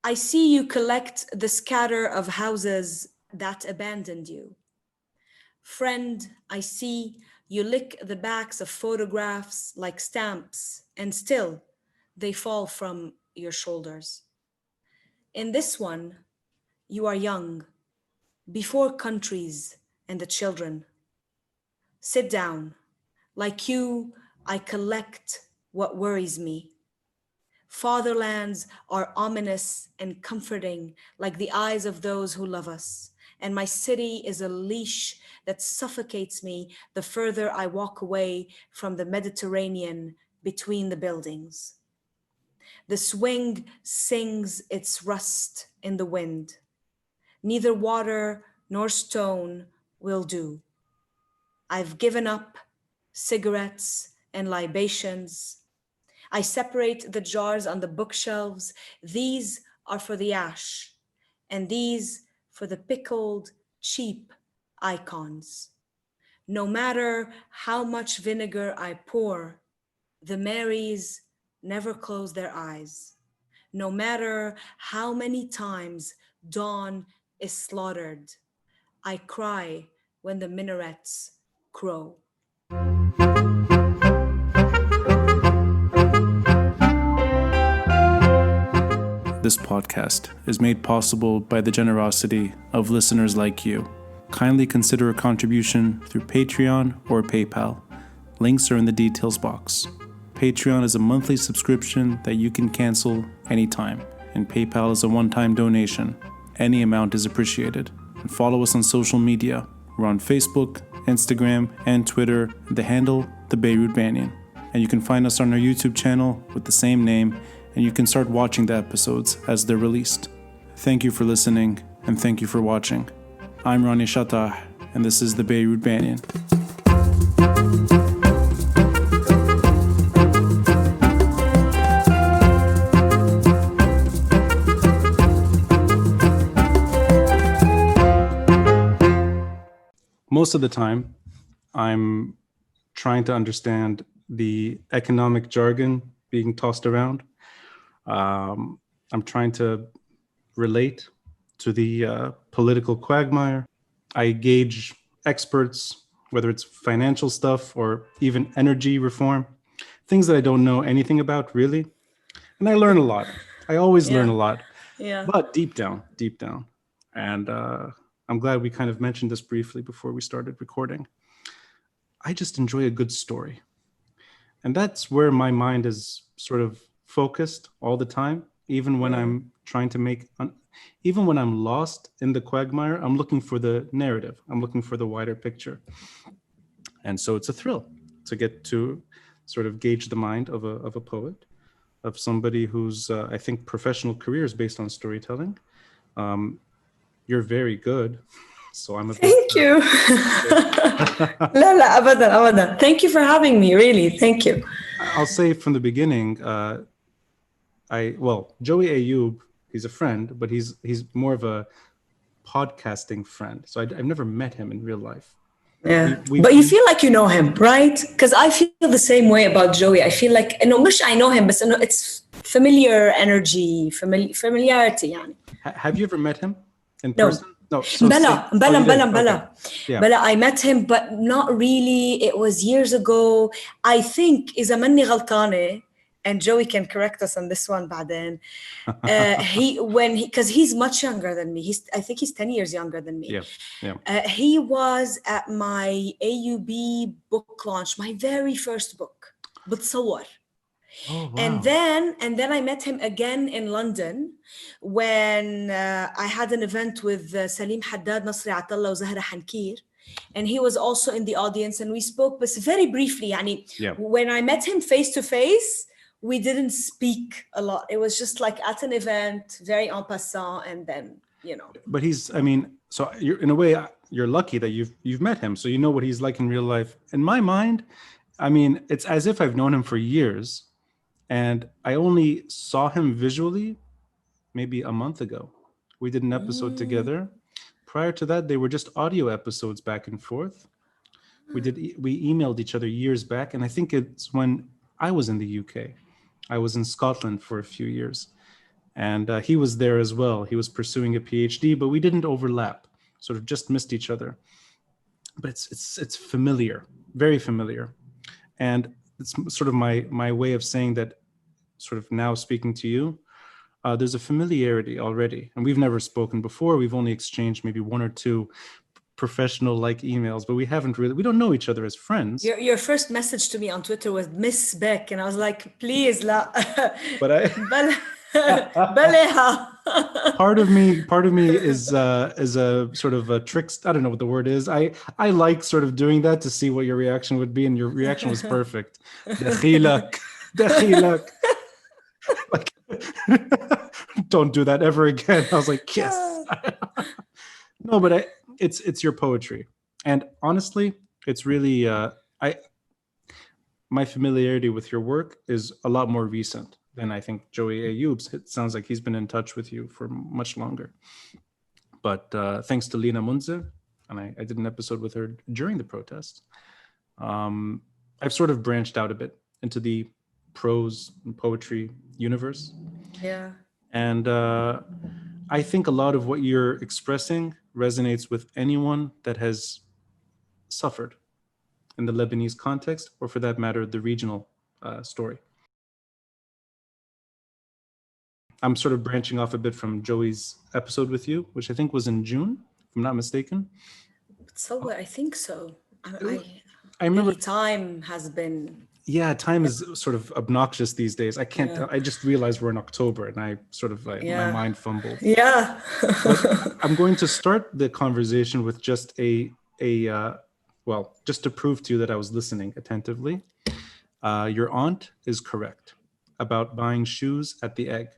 I see you collect the scatter of houses that abandoned you. Friend, I see you lick the backs of photographs like stamps, and still they fall from your shoulders. In this one, you are young, before countries and the children. Sit down. Like you, I collect what worries me. Fatherlands are ominous and comforting, like the eyes of those who love us. And my city is a leash that suffocates me the further I walk away from the Mediterranean between the buildings. The swing sings its rust in the wind. Neither water nor stone will do. I've given up cigarettes and libations. I separate the jars on the bookshelves. These are for the ash, and these for the pickled, cheap icons. No matter how much vinegar I pour, the Marys never close their eyes. No matter how many times dawn is slaughtered, I cry when the minarets crow. This podcast is made possible by the generosity of listeners like you. Kindly consider a contribution through Patreon or PayPal. Links are in the details box. Patreon is a monthly subscription that you can cancel anytime, and PayPal is a one-time donation. Any amount is appreciated. And follow us on social media. We're on Facebook, Instagram, and Twitter, the handle To Beirut Banyan. And you can find us on our YouTube channel with the same name, and you can start watching the episodes as they're released. Thank you for listening, and thank you for watching. I'm Ronnie Shatah, and this is the Beirut Banyan. Most of the time, I'm trying to understand the economic jargon being tossed around. I'm trying to relate to the political quagmire. I gauge experts, whether it's financial stuff or even energy reform, things that I don't know anything about really. And I learn a lot. I always learn a lot. Yeah. But deep down. And I'm glad we kind of mentioned this briefly before we started recording. I just enjoy a good story. And that's where my mind is sort of focused all the time, even when I'm trying to even when I'm lost in the quagmire, I'm looking for the narrative. I'm looking for the wider picture. And so it's a thrill to get to sort of gauge the mind of a poet, of somebody whose, I think, professional career is based on storytelling. You're very good. So I'm a Thank you. لا أبدا. Thank you for having me, really. Thank you. I'll say from the beginning, Joey Ayoub, he's a friend, but he's more of a podcasting friend. So I've never met him in real life. Yeah, but you feel like you know him, right? Because I feel the same way about Joey. I feel like I know him, but it's familiar energy, familiarity. يعني. Have you ever met him in person? No. Bella. I met him, but not really. It was years ago. I think إذا ماني غلطانة, and Joey can correct us on this one بعدين. Because he's much younger than me. I think he's 10 years younger than me. Yeah. He was at my AUB book launch, my very first book, بتصور. Oh, wow. And then I met him again in London when I had an event with Salim Haddad, Nasri Atallah, Zahra Hankir. And he was also in the audience, and we spoke, but very briefly. When I met him face to face, we didn't speak a lot. It was just like at an event, very en passant, and then, But so you're, in a way, you're lucky that you've met him, so you know what he's like in real life. In my mind, it's as if I've known him for years, and I only saw him visually maybe a month ago. We did an episode together. Prior to that, they were just audio episodes back and forth. We emailed each other years back, and I think it's when I was in the UK. I was in Scotland for a few years. And he was there as well. He was pursuing a PhD, but we didn't overlap, sort of just missed each other. But it's familiar, very familiar. And it's sort of my way of saying that, sort of now speaking to you, there's a familiarity already. And we've never spoken before. We've only exchanged maybe one or two professional like emails, but we don't know each other as friends. Your first message to me on Twitter was Miss Beck, and I was like, please, la. But I Baleha. part of me is a sort of a trick. I don't know what the word is. I like sort of doing that to see what your reaction would be, and your reaction was perfect. Dakhilak. Like, don't do that ever again. I was like, yes. No, but it's your poetry, and honestly, it's really my familiarity with your work is a lot more recent than I think Joey Ayoub's. It sounds like he's been in touch with you for much longer. But thanks to Lina Munzer, and I did an episode with her during the protests, I've sort of branched out a bit into the prose and poetry universe. Yeah. And I think a lot of what you're expressing resonates with anyone that has suffered in the Lebanese context, or for that matter, the regional story. I'm sort of branching off a bit from Joey's episode with you, which I think was in June, if I'm not mistaken. So I think so. I remember time has been. Yeah, time is sort of obnoxious these days. I can't. I just realized we're in October, and I sort of my mind fumbled. Yeah. I'm going to start the conversation with just just to prove to you that I was listening attentively. Your aunt is correct about buying shoes at the Egg.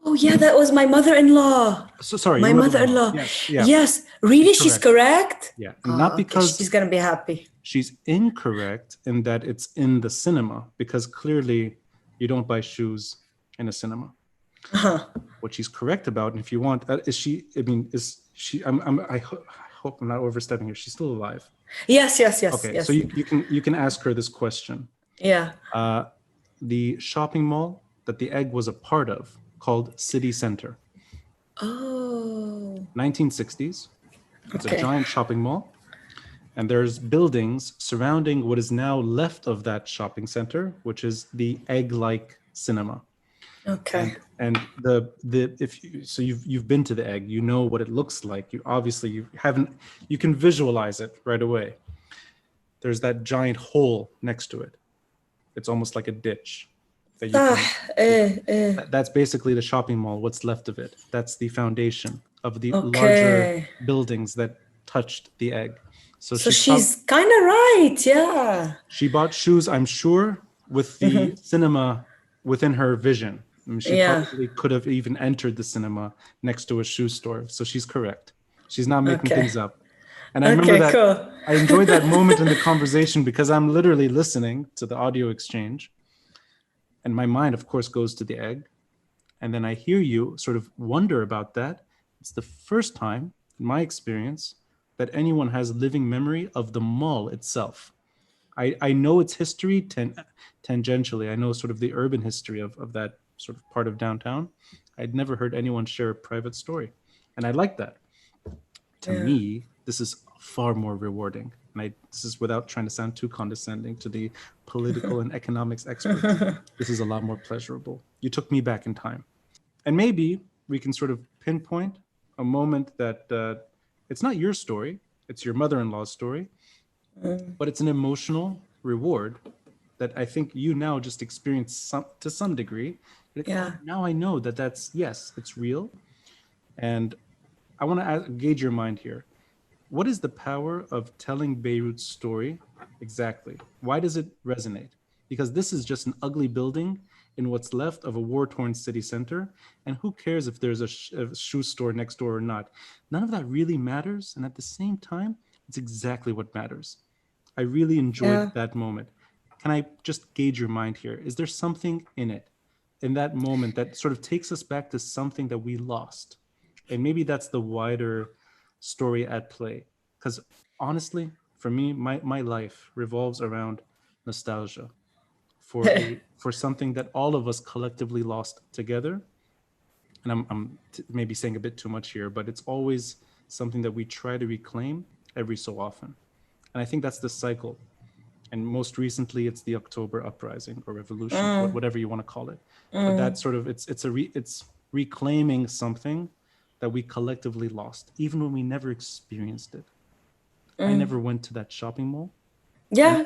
Oh yeah, that was my mother-in-law. So sorry, my mother-in-law. Yes, yeah. Yes, really, she's correct. Yeah, not because she's gonna be happy. She's incorrect in that it's in the cinema, because clearly you don't buy shoes in a cinema. What she's correct about, and if you want, is she? I mean, is she? I hope I'm not overstepping here. She's still alive. Yes. Okay, yes. so you can ask her this question. Yeah. The shopping mall that the Egg was a part of, called City Center. Oh. 1960s. It's a giant shopping mall. And there's buildings surrounding what is now left of that shopping center, which is the Egg-like cinema. Okay. And you've been to the Egg, you know what it looks like. You can visualize it right away. There's that giant hole next to it. It's almost like a ditch. That's basically the shopping mall, what's left of it. That's the foundation of the larger buildings that touched the Egg. So she's kind of right, yeah. She bought shoes, I'm sure, with the cinema within her vision. I mean, she probably could have even entered the cinema next to a shoe store. So she's correct. She's not making things up. And I remember that I enjoyed that moment in the conversation because I'm literally listening to the audio exchange. And my mind, of course, goes to the Egg. And then I hear you sort of wonder about that. It's the first time, in my experience, that anyone has living memory of the mall itself. I know its history tangentially. I know sort of the urban history of that sort of part of downtown. I'd never heard anyone share a private story. And I like that. To me, this is far more rewarding. And this is without trying to sound too condescending to the political and economics experts. This is a lot more pleasurable. You took me back in time. And maybe we can sort of pinpoint a moment that it's not your story, it's your mother-in-law's story, but it's an emotional reward that I think you now just experience to some degree. Now I know it's real. And I want to gauge your mind here. What is the power of telling Beirut's story exactly? Why does it resonate? Because this is just an ugly building in what's left of a war-torn city center. And who cares if there's a shoe store next door or not? None of that really matters. And at the same time, it's exactly what matters. I really enjoyed that moment. Can I just gauge your mind here? Is there something in it, in that moment, that sort of takes us back to something that we lost? And maybe that's the wider story at play. Because honestly, for me, my life revolves around nostalgia. for something that all of us collectively lost together. And I'm maybe saying a bit too much here, but it's always something that we try to reclaim every so often. And I think that's the cycle. And most recently, it's the October uprising or revolution, whatever you want to call it. But that sort of it's reclaiming something that we collectively lost, even when we never experienced it. I never went to that shopping mall. Yeah,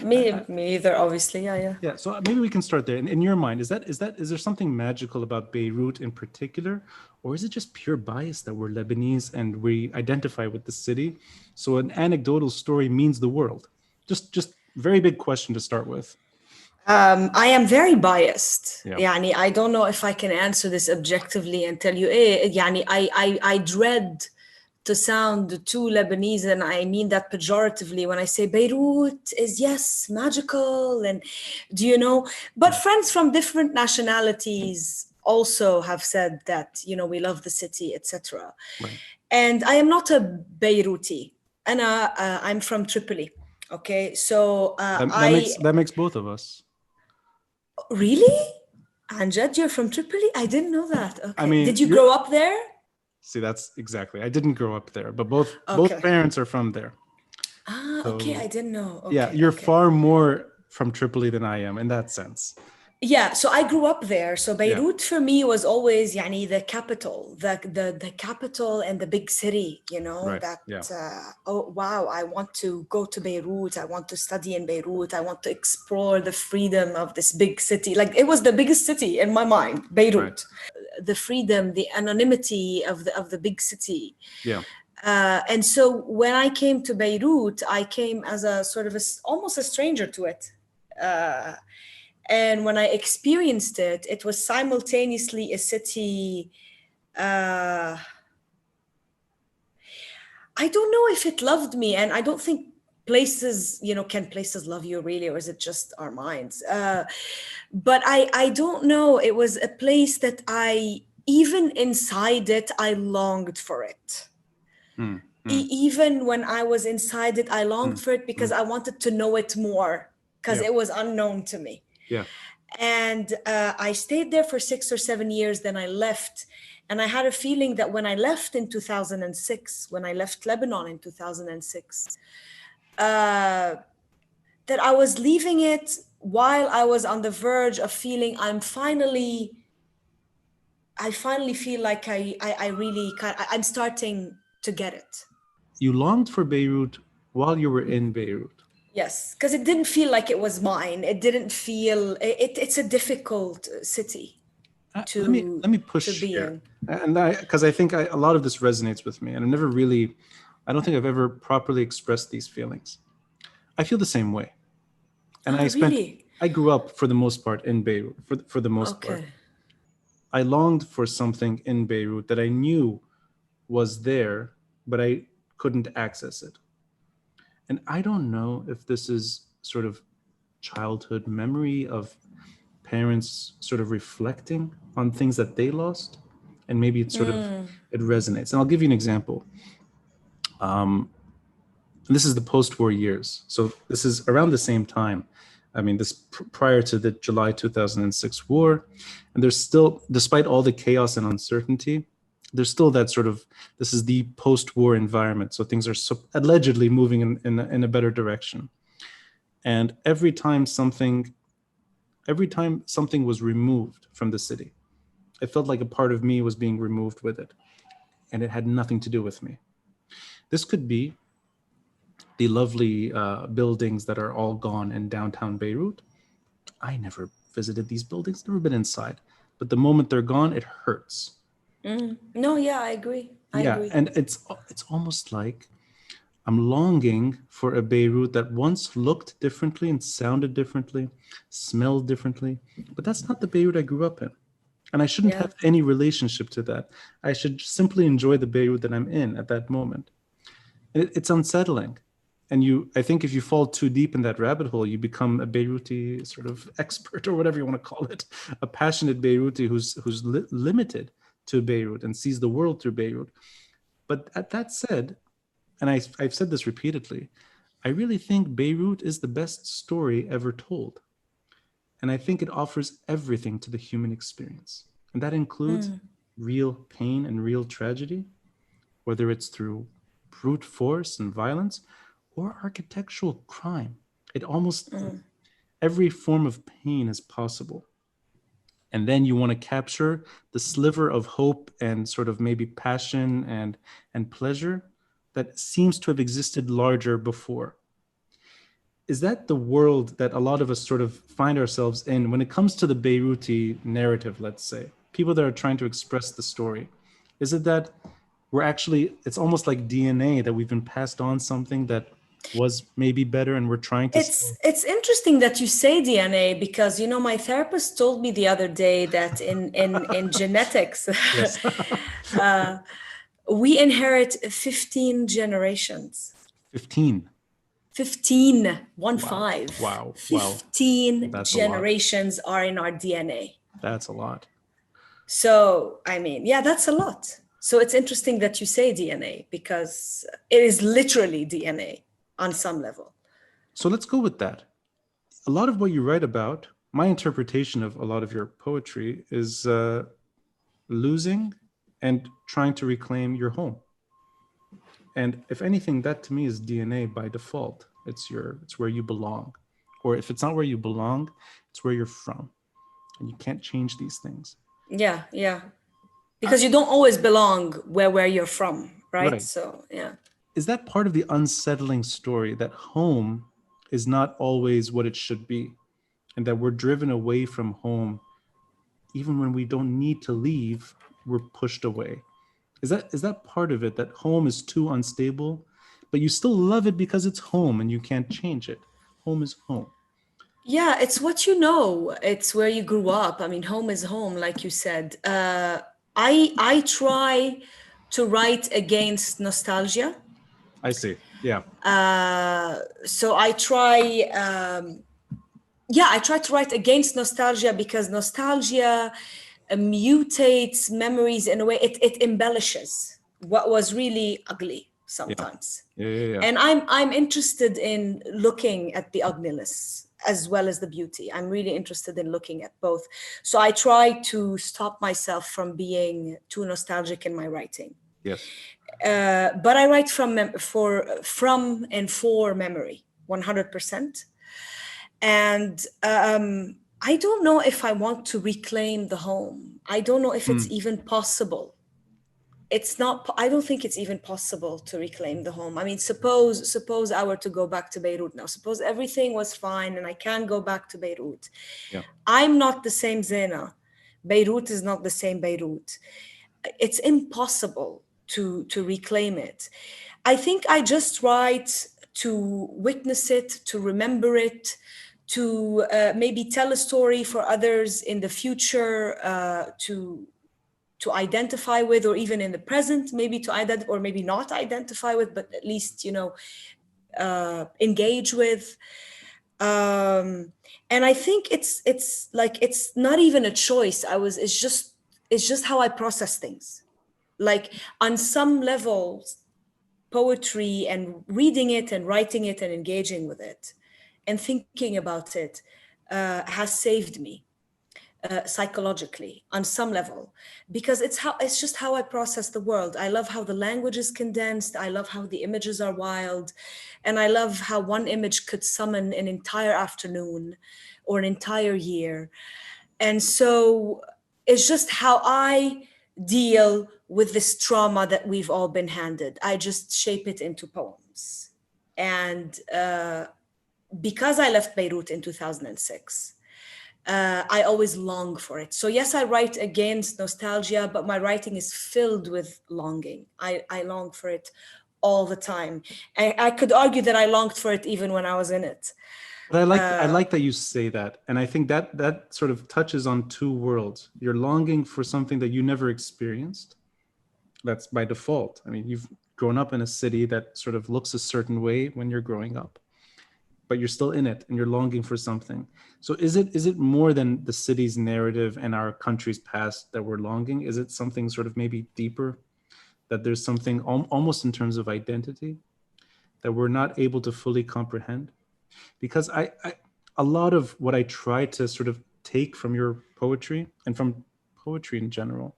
me either, obviously. Yeah, so maybe we can start there. In your mind, is there something magical about Beirut in particular, or is it just pure bias that we're Lebanese and we identify with the city? So an anecdotal story means the world. Just very big question to start with. I am very biased. Yeah. يعني I don't know if I can answer this objectively and tell you يعني I dread to sound too Lebanese, and I mean that pejoratively when I say Beirut is, yes, magical, and do you know, but friends from different nationalities also have said that, we love the city, etc. Right. And I am not a Beiruti. I'm from Tripoli. Okay, so that makes both of us. Really? Anjad, you're from Tripoli? I didn't know that. Okay. I mean, did you grow up there? See, that's exactly. I didn't grow up there, but both parents are from there. Okay, I didn't know. Okay, yeah, you're far more from Tripoli than I am in that sense. Yeah, so I grew up there. So Beirut for me was always the capital, the capital and the big city, oh wow, I want to go to Beirut, I want to study in Beirut, I want to explore the freedom of this big city. Like, it was the biggest city in my mind, Beirut. Right. The freedom, the anonymity of the big city. Yeah. And so when I came to Beirut, I came as a sort of almost a stranger to it. And when I experienced it, it was simultaneously a city. I don't know if it loved me, and I don't think places, can places love you really, or is it just our minds? But I don't know. It was a place that even inside it, I longed for it. Even when I was inside it, I longed for it because I wanted to know it more, because it was unknown to me. Yeah. And I stayed there for 6 or 7 years. Then I left. And I had a feeling that when I left in 2006, when I left Lebanon in 2006, that I was leaving it while I was on the verge of feeling I finally feel like I'm starting to get it. You longed for Beirut while you were in Beirut. Yes, because it didn't feel like it was mine. It didn't feel it's a difficult city to let me push to be here. in. And because I think a lot of this resonates with me, and I don't think I've ever properly expressed these feelings. I feel the same way, and I grew up for the most part in Beirut. For the most part, I longed for something in Beirut that I knew was there, but I couldn't access it. And I don't know if this is sort of childhood memory of parents sort of reflecting on things that they lost, and maybe it resonates. And I'll give you an example. This is the post-war years. So this is around the same time. I mean, this prior to the July 2006 war. And there's still, despite all the chaos and uncertainty, there's still that sort of, this is the post-war environment. So things are allegedly moving in a better direction. And every time something was removed from the city, it felt like a part of me was being removed with it. And it had nothing to do with me. This could be the lovely buildings that are all gone in downtown Beirut. I never visited these buildings, never been inside. But the moment they're gone, it hurts. No, yeah, I agree. I agree. And it's almost like I'm longing for a Beirut that once looked differently and sounded differently, smelled differently. But that's not the Beirut I grew up in. And I shouldn't have any relationship to that. I should simply enjoy the Beirut that I'm in at that moment. And it's unsettling. And I think if you fall too deep in that rabbit hole, you become a Beiruti sort of expert, or whatever you want to call it, a passionate Beiruti who's limited to Beirut and sees the world through Beirut. But that said, and I've said this repeatedly, I really think Beirut is the best story ever told. And I think it offers everything to the human experience. And that includes real pain and real tragedy, whether it's through brute force and violence or architectural crime. It almost every form of pain is possible. And then you want to capture the sliver of hope and sort of maybe passion and pleasure that seems to have existed larger before. Is that the world that a lot of us sort of find ourselves in when it comes to the Beiruti narrative, let's say, people that are trying to express the story? Is it that we're actually, it's almost like DNA, that we've been passed on something that was maybe better and we're trying to... It's interesting that you say DNA, because my therapist told me the other day that in genetics Yes. we inherit 15 generations. 15. 15, Wow. 5. Wow. 15 That's generations are in our DNA. That's a lot. So, that's a lot. So it's interesting that you say DNA, because it is literally DNA on some level. So let's go with that. A lot of what you write about, my interpretation of a lot of your poetry is losing and trying to reclaim your home. And if anything, that to me is DNA by default. It's where you belong. Or if it's not where you belong, it's where you're from. And you can't change these things. Yeah. Because you don't always belong where you're from, right? So, yeah. Is that part of the unsettling story, that home is not always what it should be, and that we're driven away from home even when we don't need to leave? We're pushed away. Is that part of it, that home is too unstable, but you still love it because it's home and you can't change it? Home is home. Yeah, it's what you know. It's where you grew up. Home is home, like you said. I try to write against nostalgia. I see. Yeah. So I try to write against nostalgia, because nostalgia mutates memories in a way. It embellishes what was really ugly sometimes. Yeah. And I'm interested in looking at the ugliness as well as the beauty. I'm really interested in looking at both. So I try to stop myself from being too nostalgic in my writing. Yes. But I write from and for memory, 100%. And I don't know if I want to reclaim the home. I don't know if it's even possible. I don't think it's even possible to reclaim the home. Suppose I were to go back to Beirut now. Suppose everything was fine and I can go back to Beirut. Yeah. I'm not the same Zeina. Beirut is not the same Beirut. It's impossible to reclaim it. I think I just write to witness it, to remember it, to maybe tell a story for others in the future, to identify with, or even in the present, maybe to identify or maybe not identify with, but at least engage with. And I think it's not even a choice. It's just how I process things. Like, on some levels, poetry and reading it and writing it and engaging with it and thinking about it has saved me psychologically on some level, because it's just how I process the world. I love how the language is condensed. I love how the images are wild, and I love how one image could summon an entire afternoon or an entire year. And so it's just how I deal with this trauma that we've all been handed. I just shape it into poems. And because I left Beirut in 2006, I always long for it. So yes, I write against nostalgia, but my writing is filled with longing. I long for it all the time. I could argue that I longed for it even when I was in it. But I like that you say that. And I think that sort of touches on two worlds. You're longing for something that you never experienced. That's by default. You've grown up in a city that sort of looks a certain way when you're growing up, but you're still in it and you're longing for something. So is it more than the city's narrative and our country's past that we're longing? Is it something sort of maybe deeper, that there's something almost in terms of identity that we're not able to fully comprehend? Because a lot of what I try to sort of take from your poetry and from poetry in general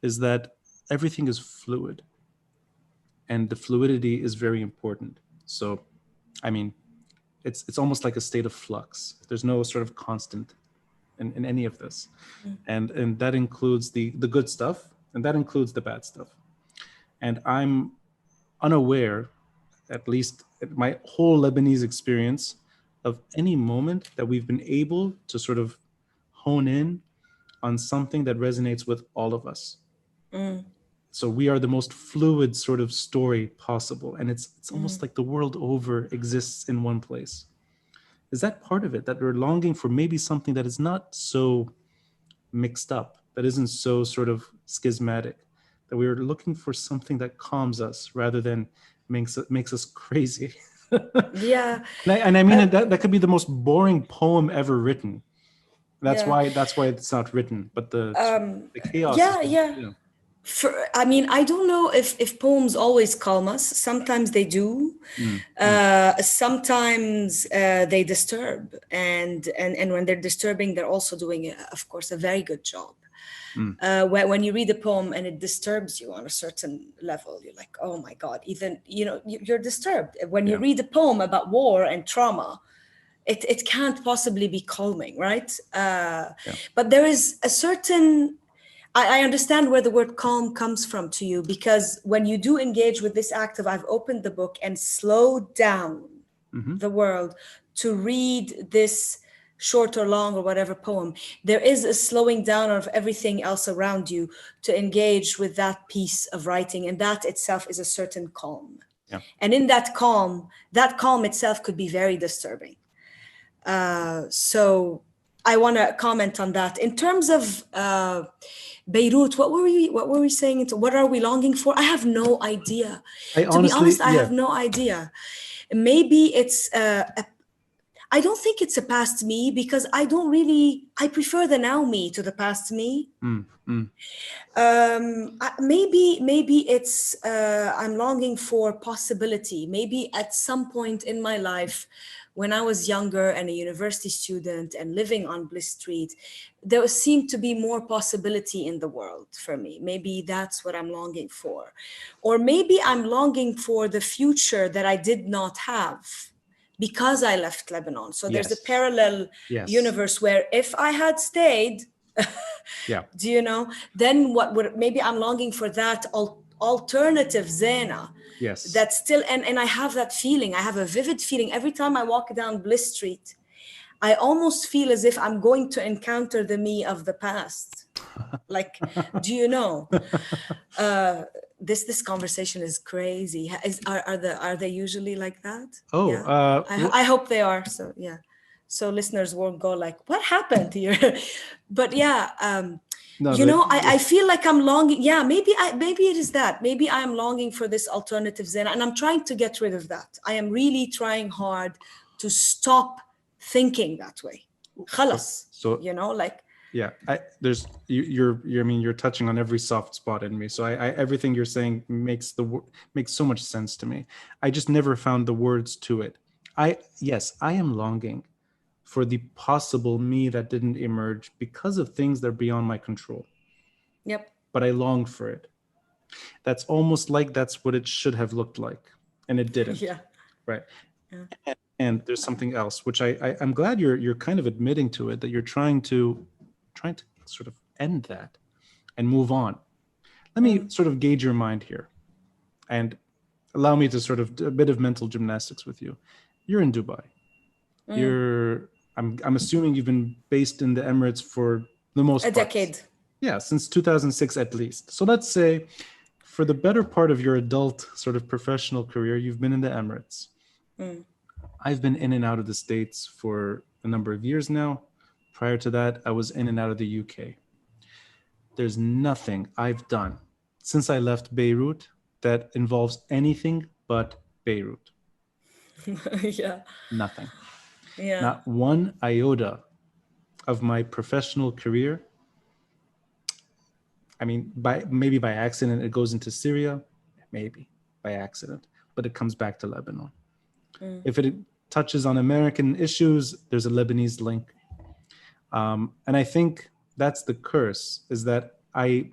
is that everything is fluid, and the fluidity is very important. So, I mean, it's almost like a state of flux. There's no sort of constant in any of this, and that includes the good stuff, and that includes the bad stuff. And I'm unaware, at least my whole Lebanese experience, of any moment that we've been able to sort of hone in on something that resonates with all of us. So we are the most fluid sort of story possible, and it's almost like the world over exists in one place. Is that part of it, that we're longing for maybe something that is not so mixed up, that isn't so sort of schismatic, that we're looking for something that calms us rather than makes us crazy? Yeah. And I mean, that could be the most boring poem ever written. That's Yeah. why it's not written. But the chaos is, Yeah. I mean, I don't know if poems always calm us. Sometimes they do. Sometimes they disturb, and when they're disturbing, they're also doing, of course, a very good job. When you read a poem and it disturbs you on a certain level, you're like, oh my God, even, you're disturbed. When you read a poem about war and trauma, it can't possibly be calming, right? But there is a certain, I understand where the word calm comes from to you, because when you do engage with this act of, I've opened the book and slowed down the world to read this short or long or whatever poem, there is a slowing down of everything else around you to engage with that piece of writing. And that itself is a certain calm. Yeah. And in that calm itself could be very disturbing. So I want to comment on that. In terms of Beirut, what were we saying? What are we longing for? I have no idea. To be honest, I have no idea. Maybe it's I don't think it's a past me, because I prefer the now me to the past me. Maybe it's I'm longing for possibility. Maybe at some point in my life, when I was younger and a university student and living on Bliss Street, there seemed to be more possibility in the world for me. Maybe that's what I'm longing for. Or maybe I'm longing for the future that I did not have because I left Lebanon. So there's a parallel universe where if I had stayed, do you know, then what would, maybe I'm longing for that alternative Zeina. That's still, and I have that feeling. I have a vivid feeling every time I walk down Bliss Street. I almost feel as if I'm going to encounter the me of the past. Like, do you know? This conversation is crazy. Are they usually like that? Oh, yeah. I hope they are. So yeah. So listeners won't go like, what happened here? But yeah, no, I feel like I'm longing. Yeah, maybe it is that. Maybe I am longing for this alternative Zen, and I'm trying to get rid of that. I am really trying hard to stop thinking that way. Khalas. So like. Yeah, you're touching on every soft spot in me. So everything you're saying makes so much sense to me. I just never found the words to it. I am longing for the possible me that didn't emerge because of things that are beyond my control. Yep. But I longed for it. That's almost like that's what it should have looked like, and it didn't. Yeah. Right. Yeah. And there's something else, which I'm glad you're kind of admitting to it, that you're trying to sort of end that and move on. Let me sort of gauge your mind here and allow me to sort of do a bit of mental gymnastics with you. You're in Dubai. I'm assuming you've been based in the Emirates for the most part. A decade. Yeah, since 2006 at least. So let's say for the better part of your adult sort of professional career, you've been in the Emirates. I've been in and out of the States for a number of years now. Prior to that, I was in and out of the UK. There's nothing I've done since I left Beirut that involves anything but Beirut. Yeah. Nothing. Yeah. Not one iota of my professional career. I mean, maybe by accident, it goes into Syria, maybe by accident, but it comes back to Lebanon. If it touches on American issues, there's a Lebanese link. And I think that's the curse, is that I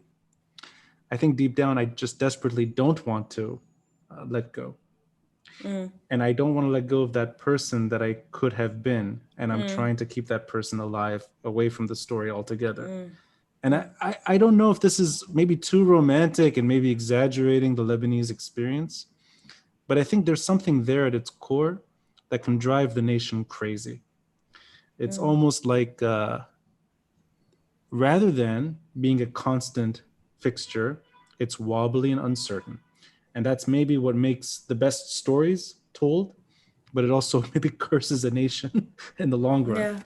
think deep down, I just desperately don't want to let go. And I don't want to let go of that person that I could have been. And I'm trying to keep that person alive away from the story altogether. And I don't know if this is maybe too romantic and maybe exaggerating the Lebanese experience, but I think there's something there at its core that can drive the nation crazy. It's almost like rather than being a constant fixture, it's wobbly and uncertain. And that's maybe what makes the best stories told, but it also maybe curses a nation in the long run. Yeah.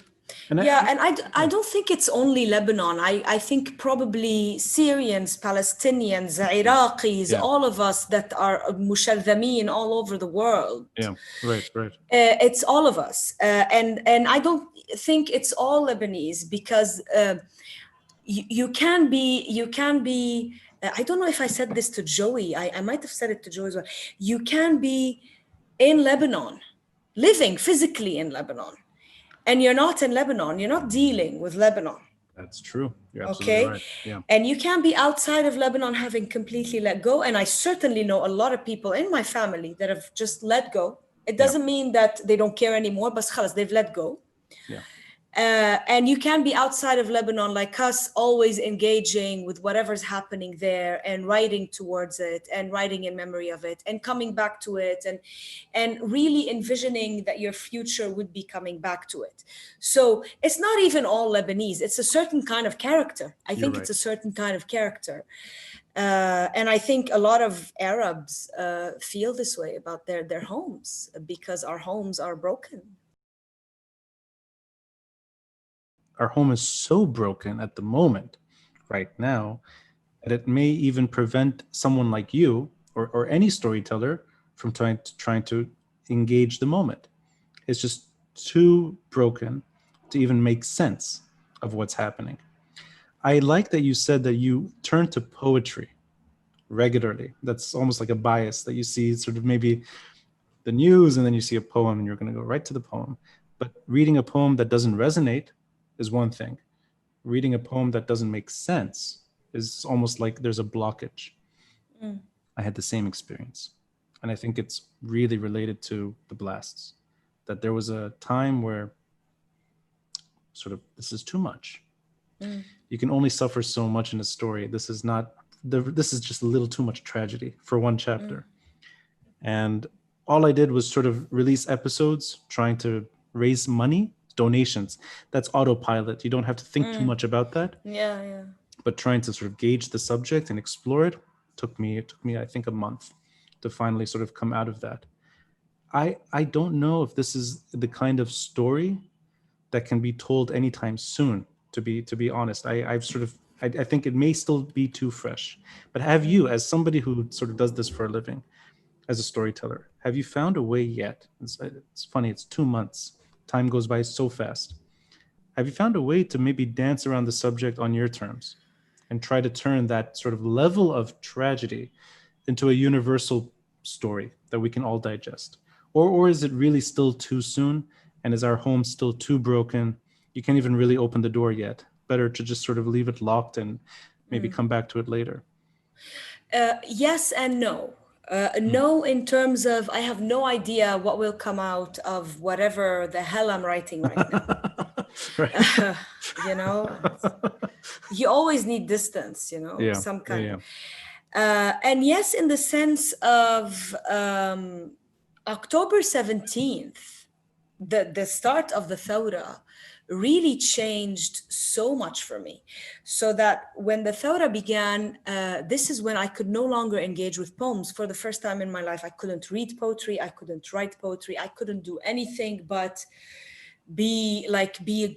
And I don't think it's only Lebanon. I think probably Syrians, Palestinians, Iraqis, all of us that are mushalzamin all over the world. Yeah, right. It's all of us. And I don't think it's all Lebanese, because you can be, I don't know if I said this to Joey. I might have said it to Joey as well. You can be in Lebanon, living physically in Lebanon, and you're not in Lebanon. You're not dealing with Lebanon. That's true. You're absolutely right. Yeah. And you can be outside of Lebanon having completely let go. And I certainly know a lot of people in my family that have just let go. It doesn't mean that they don't care anymore, but khalas, they've let go. Yeah. And you can be outside of Lebanon like us, always engaging with whatever's happening there and writing towards it and writing in memory of it and coming back to it and really envisioning that your future would be coming back to it. So it's not even all Lebanese. It's a certain kind of character. I think it's a certain kind of character. And I think a lot of Arabs feel this way about their homes, because our homes are broken. Our home is so broken at the moment, right now, that it may even prevent someone like you or any storyteller from trying to engage the moment. It's just too broken to even make sense of what's happening. I like that you said that you turn to poetry regularly. That's almost like a bias that you see sort of maybe the news and then you see a poem and you're going to go right to the poem. But reading a poem that doesn't resonate is one thing. Reading a poem that doesn't make sense is almost like there's a blockage. I had the same experience. And I think it's really related to the blasts, that there was a time where sort of, this is too much. You can only suffer so much in a story. This is just a little too much tragedy for one chapter. And all I did was sort of release episodes trying to raise money, donations. That's autopilot. You don't have to think too much about that. Yeah. But trying to sort of gauge the subject and explore it took me I think a month to finally sort of come out of that. I don't know if this is the kind of story that can be told anytime soon, to be honest. I think it may still be too fresh. But have you, as somebody who sort of does this for a living, as a storyteller, have you found a way yet? It's funny, it's 2 months. Time goes by so fast. Have you found a way to maybe dance around the subject on your terms and try to turn that sort of level of tragedy into a universal story that we can all digest? Or is it really still too soon? And is our home still too broken? You can't even really open the door yet. Better to just sort of leave it locked and maybe come back to it later. Yes and no. No, in terms of, I have no idea what will come out of whatever the hell I'm writing right now. You always need distance, some kind. And yes, in the sense of October 17th, the start of the Thawra really changed so much for me. So that when the Thawra began, this is when I could no longer engage with poems. For the first time in my life, I couldn't read poetry, I couldn't write poetry, I couldn't do anything but be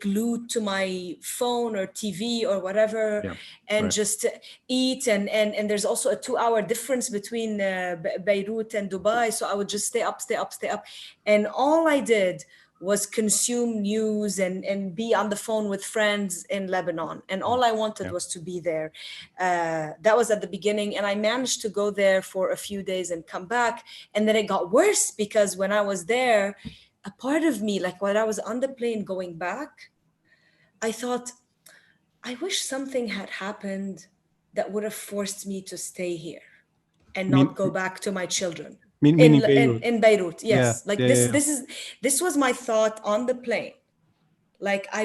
glued to my phone or TV or whatever, just eat. And there's also a 2-hour difference between Beirut and Dubai. So I would just stay up. And all I did was consume news and be on the phone with friends in Lebanon. And all I wanted was to be there. That was at the beginning. And I managed to go there for a few days and come back. And then it got worse, because when I was there, a part of me, like when I was on the plane going back, I thought, I wish something had happened that would have forced me to stay here and not Mean, go back to my children meaning Beirut. in Beirut. Yeah, Yes, like yeah, yeah, yeah. this was my thought on the plane. Like I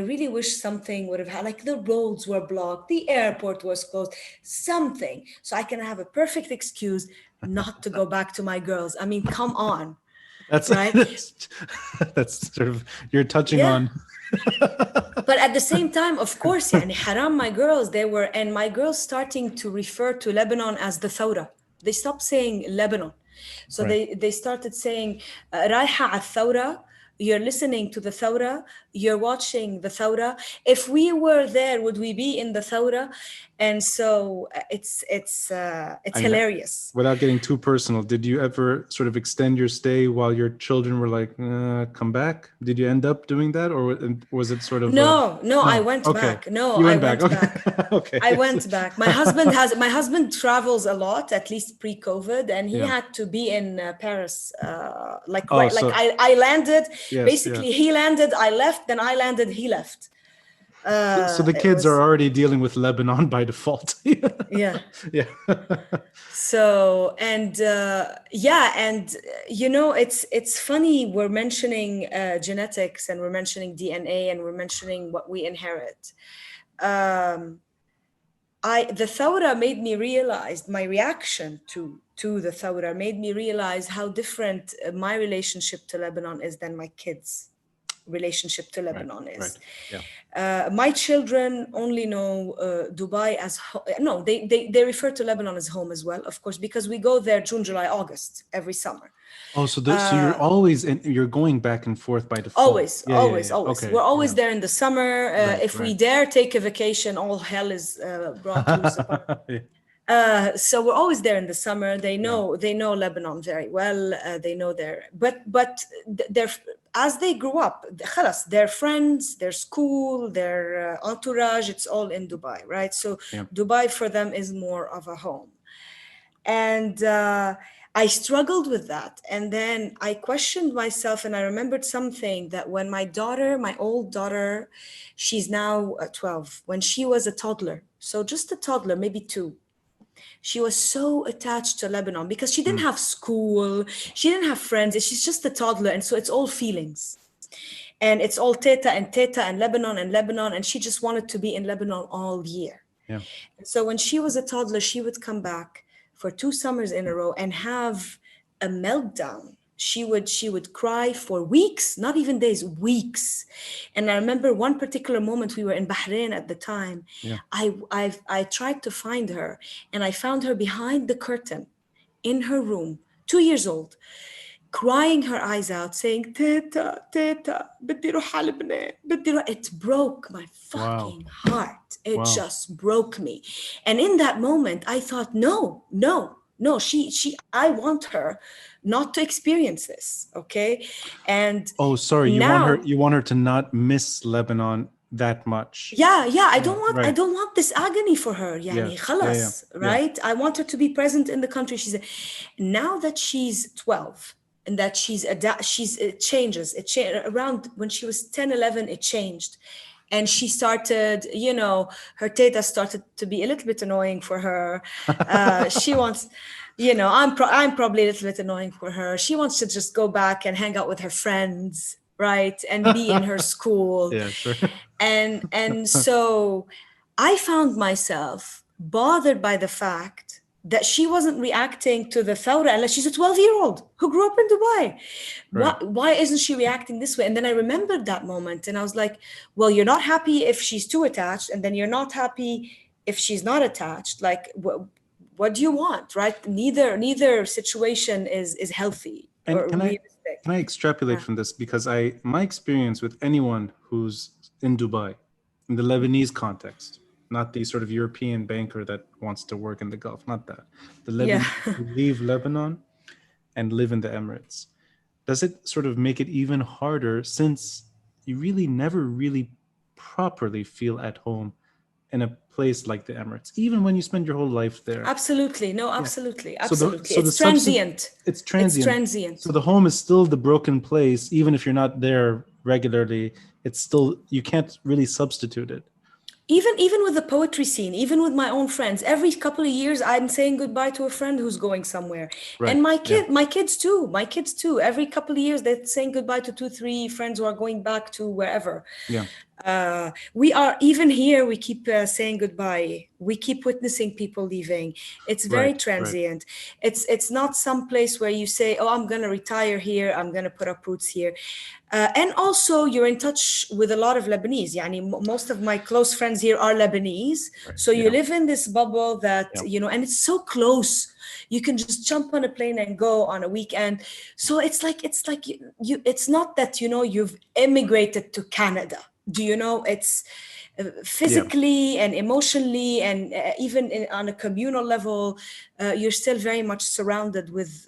really wish something would have had, like the roads were blocked, the airport was closed, something, so I can have a perfect excuse not to go back to my girls. I mean, come on, That's right? that's sort of you're touching Yeah. on. But at the same time, of course, يعني haram, my girls, they were, and my girls starting to refer to Lebanon as the Thawra. They stopped saying Lebanon. So Right. they started saying, رايحة على الثورة, you're listening to the Thawra, you're watching the Thawra. If we were there, would we be in the Thawra? And so it's I mean, hilarious. without getting too personal, did you ever sort of extend your stay while your children were like, come back? Did you end up doing that, or was it sort of No, I no? went Okay, back. No, you I went back. went Okay, back. okay. I went back. My husband travels a lot, at least pre-COVID, and he Yeah. had to be in Paris. Like Oh, right, like so I landed. yes, yeah. Basically, he landed, I left. Then I landed, he left. So the It kids are was, already dealing with Lebanon by default. yeah. Yeah. So and yeah, and it's funny we're mentioning genetics, and we're mentioning DNA, and we're mentioning what we inherit. Um, the Thawra made me realize, my reaction to the Thawra made me realize how different my relationship to Lebanon is than my kids' relationship to Right. Lebanon Right. is. Yeah. My children only know Dubai as no, they refer to Lebanon as home as well, of course, because we go there June, July, August every summer. Oh, so you're always you're going back and forth by default. Always, Yeah, yeah, always, yeah. always. Okay. We're always Yeah. there in the summer. Right. If we Right. dare take a vacation, all hell is brought loose upon. So we're always there in the summer. They know Lebanon very well. They know they're as they grew up, خلاص, their friends, their school, their entourage, it's all in Dubai, right? So Yeah. Dubai for them is more of a home. And I struggled with that. And then I questioned myself, and I remembered something, that when my old daughter, she's now 12, when she was a toddler, so just a toddler, maybe 2, she was so attached to Lebanon because she didn't have school, she didn't have friends, she's just a toddler. And so it's all feelings. And it's all Teta and Lebanon and Lebanon. And she just wanted to be in Lebanon all year. Yeah. So when she was a toddler, she would come back for 2 summers in a row and have a meltdown. She would cry for weeks, not even days, weeks. And I remember one particular moment, we were in Bahrain at the time. Yeah. I tried to find her, and I found her behind the curtain in her room, 2 years old, crying her eyes out, saying, Teta, Teta, بدي روح على لبنان, بدي روح. It broke my fucking heart. It just broke me. And in that moment, I thought, no, I want her not to experience this, okay? And oh, sorry, now, you want her to not miss Lebanon that much. yeah, I right. don't want this agony for her. يعني خلاص, right? I want her to be present in the country. Now that she's 12, and that it changes. Around when she was 10, 11, it changed. And she started, her teta started to be a little bit annoying for her. She wants, I'm probably a little bit annoying for her. She wants to just go back and hang out with her friends, right? And be in her school. Yeah, sure. And so I found myself bothered by the fact that she wasn't reacting to the Thawra unless she's a 12-year-old who grew up in Dubai. Right. Why isn't she reacting this way? And then I remembered that moment, and I was like, well, you're not happy if she's too attached, and then you're not happy if she's not attached. Like, what do you want, right? Neither situation is healthy or realistic. Can I extrapolate from this? Because my experience with anyone who's in Dubai, in the Lebanese context, not the sort of European banker that wants to work in the Gulf, not that. The Lebanese who leave Lebanon and live in the Emirates. Does it sort of make it even harder, since you really never really properly feel at home in a place like the Emirates, even when you spend your whole life there. Absolutely. No, absolutely. So the- Absolutely. so the It's transient. It's transient. It's transient. So the home is still the broken place, even if you're not there regularly. It's still, you can't really substitute it. Even with the poetry scene, even with my own friends, every couple of years I'm saying goodbye to a friend who's going somewhere. Right, And yeah. my kids too. Every couple of years they're saying goodbye to 2, 3 friends who are going back to wherever. Yeah. We are even here. We keep saying goodbye. We keep witnessing people leaving. It's very Right, transient. It's not some place where you say, "Oh, I'm gonna retire here. I'm gonna put up roots here." And also, you're in touch with a lot of Lebanese. Yani, most of my close friends here are Lebanese. So you yeah. live in this bubble that, Yeah. and it's so close. You can just jump on a plane and go on a weekend. So it's like it's not that, you've emigrated to Canada. Do you know? It's physically and emotionally and even on a communal level, you're still very much surrounded with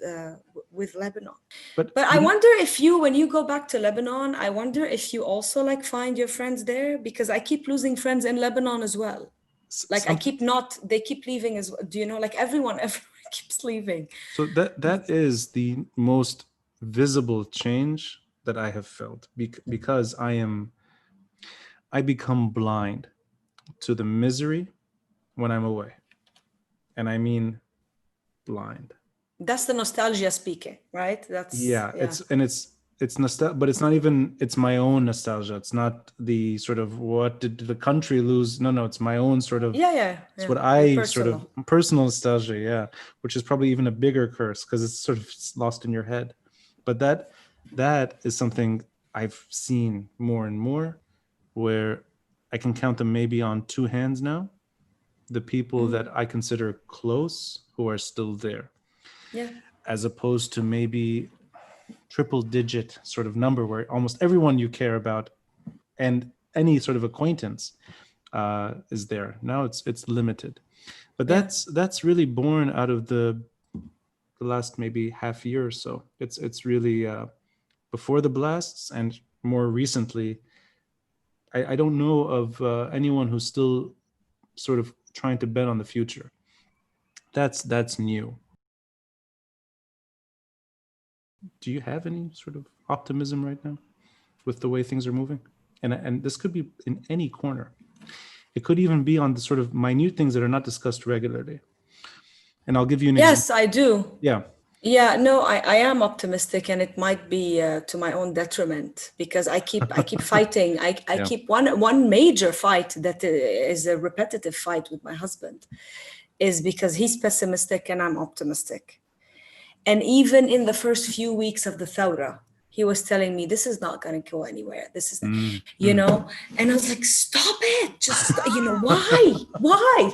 Lebanon. But I wonder if when you go back to Lebanon, I wonder if you also find your friends there, because I keep losing friends in Lebanon as well. They keep leaving as well. Do you know, everyone keeps leaving. So that is the most visible change that I have felt, because I become blind to the misery when I'm away. And I mean blind. That's the nostalgia speaking, right? It's nostalgia, but it's not even, it's my own nostalgia. It's not the sort of, what did the country lose? No, it's my own sort of, it's what I sort of, personal nostalgia, which is probably even a bigger curse, because it's sort of lost in your head. But that is something I've seen more and more, where I can count them maybe on 2 hands now, the people that I consider close who are still there. Yeah. As opposed to maybe triple digit sort of number where almost everyone you care about and any sort of acquaintance is there. Now it's limited. But that's really born out of the last maybe half year or so. It's really before the blasts and more recently. I don't know of anyone who's still sort of trying to bet on the future. That's new. Do you have any sort of optimism right now with the way things are moving? And this could be in any corner. It could even be on the sort of minute things that are not discussed regularly. And I'll give you an example. Yes, I do. Yeah. Yeah, no, I am optimistic, and it might be to my own detriment, because I keep fighting. I keep one major fight that is a repetitive fight with my husband, is because he's pessimistic and I'm optimistic. And even in the first few weeks of the Thawra, he was telling me, this is not going to go anywhere. This is, and I was like, stop it. Just, why?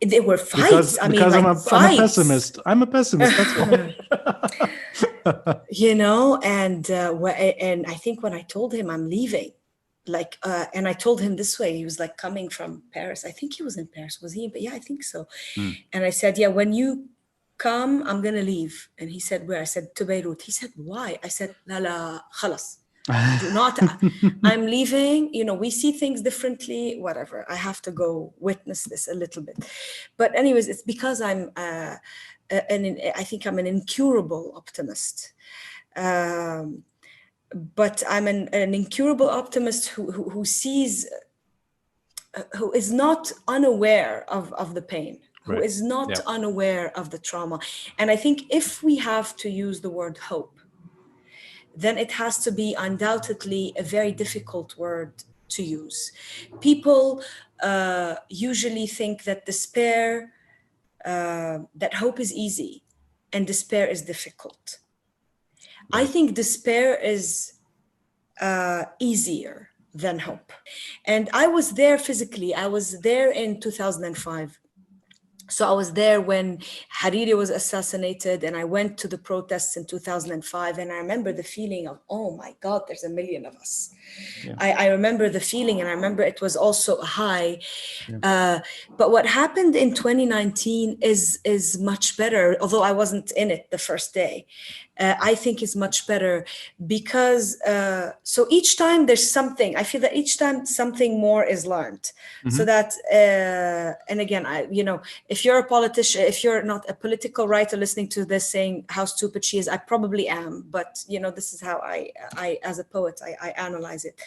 There were fights. Because I'm a pessimist. I'm a pessimist. That's why. And I think when I told him I'm leaving, and I told him this way, he was coming from Paris. I think he was in Paris. Was he? But yeah, I think so. And I said, when you come, I'm gonna leave. And he said, where? I said, to Beirut. He said, why? I said, la, khalas. Do not, I'm leaving. We see things differently, whatever. I have to go witness this a little bit. But anyways, it's because I think I'm an incurable optimist. But I'm an incurable optimist who sees, who is not unaware of the pain. Who is not unaware of the trauma. And I think if we have to use the word hope, then it has to be undoubtedly a very difficult word to use. People usually think that despair, that hope is easy and despair is difficult. I think despair is easier than hope. And I was there physically. I was there in 2005. So I was there when Hariri was assassinated, and I went to the protests in 2005. And I remember the feeling of, oh my God, there's 1 million of us. Yeah. I remember the feeling, and I remember it was also a high. Yeah. But what happened in 2019 is much better, although I wasn't in it the first day. I think is much better because so each time there's something, I feel that each time something more is learned. So that, and again, if you're a politician, if you're not a political writer listening to this saying how stupid she is, I probably am, but this is how I as a poet, I analyze it.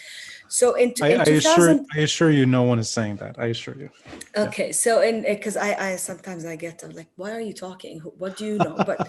So in 2000, I assure you, no one is saying that. I assure you. okay, so because I sometimes I get like, why are you talking? What do you know? But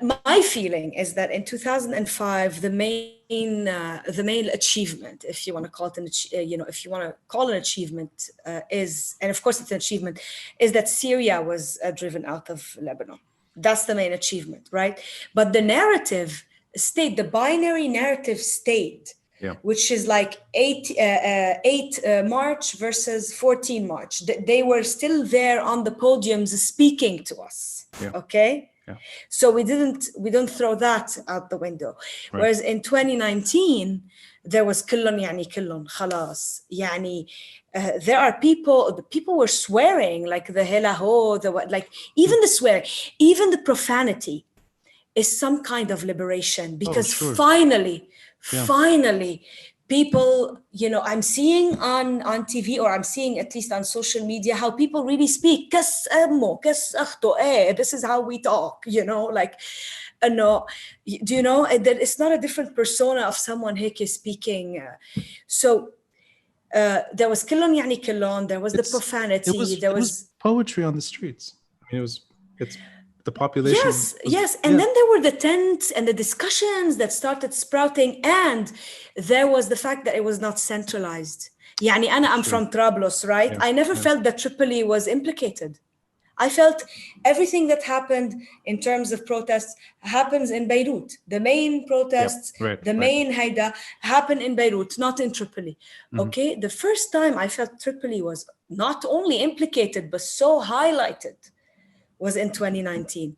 my feeling is that in 2005, the main achievement, if you want to call it if you want to call an achievement, is, and of course it's an achievement, is that Syria was driven out of Lebanon. That's the main achievement, right? But the narrative stayed, the binary narrative stayed. Yeah. Which is like 8 March versus 14 March. They were still there on the podiums speaking to us. Yeah. Okay. Yeah. So we don't throw that out the window. Right. Whereas in 2019, there was كلن يعني كلن خلاص يعني there are people were swearing like the helaho, like even the swearing, even the profanity is some kind of liberation because finally, people, I'm seeing on TV, or I'm seeing at least on social media, how people really speak. This is how we talk, like, no, do you know that it's not a different persona of someone heke speaking. So there was كلن يعني كلن, there was the profanity, there was poetry on the streets. I mean, it's the population. Yes. And then there were the tents and the discussions that started sprouting. And there was the fact that it was not centralized. يعني I'm from Trablus, right? I never felt that Tripoli was implicated. I felt everything that happened in terms of protests happens in Beirut. The main protests, main Haida happen in Beirut, not in Tripoli. Okay, the first time I felt Tripoli was not only implicated, but so highlighted was in 2019.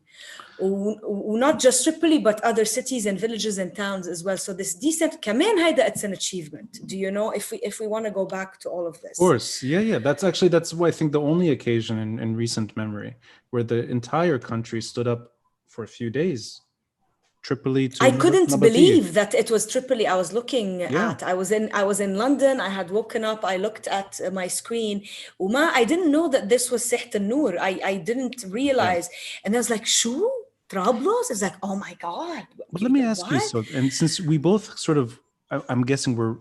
Not just Tripoli, but other cities and villages and towns as well. So this decent, كمان هيدا, it's an achievement. Do you know, if we want to go back to all of this? Of course, yeah. That's I think the only occasion in recent memory where the entire country stood up for a few days. Tripoli to I couldn't believe that it was Tripoli I was looking at. I was in London. I had woken up. I looked at my screen. I didn't know that this was Siht al-Noor. I didn't realize. And I was like, shoo, Trablus? It's like, oh my God. But let me ask you, so, and since we both sort of, I'm guessing we're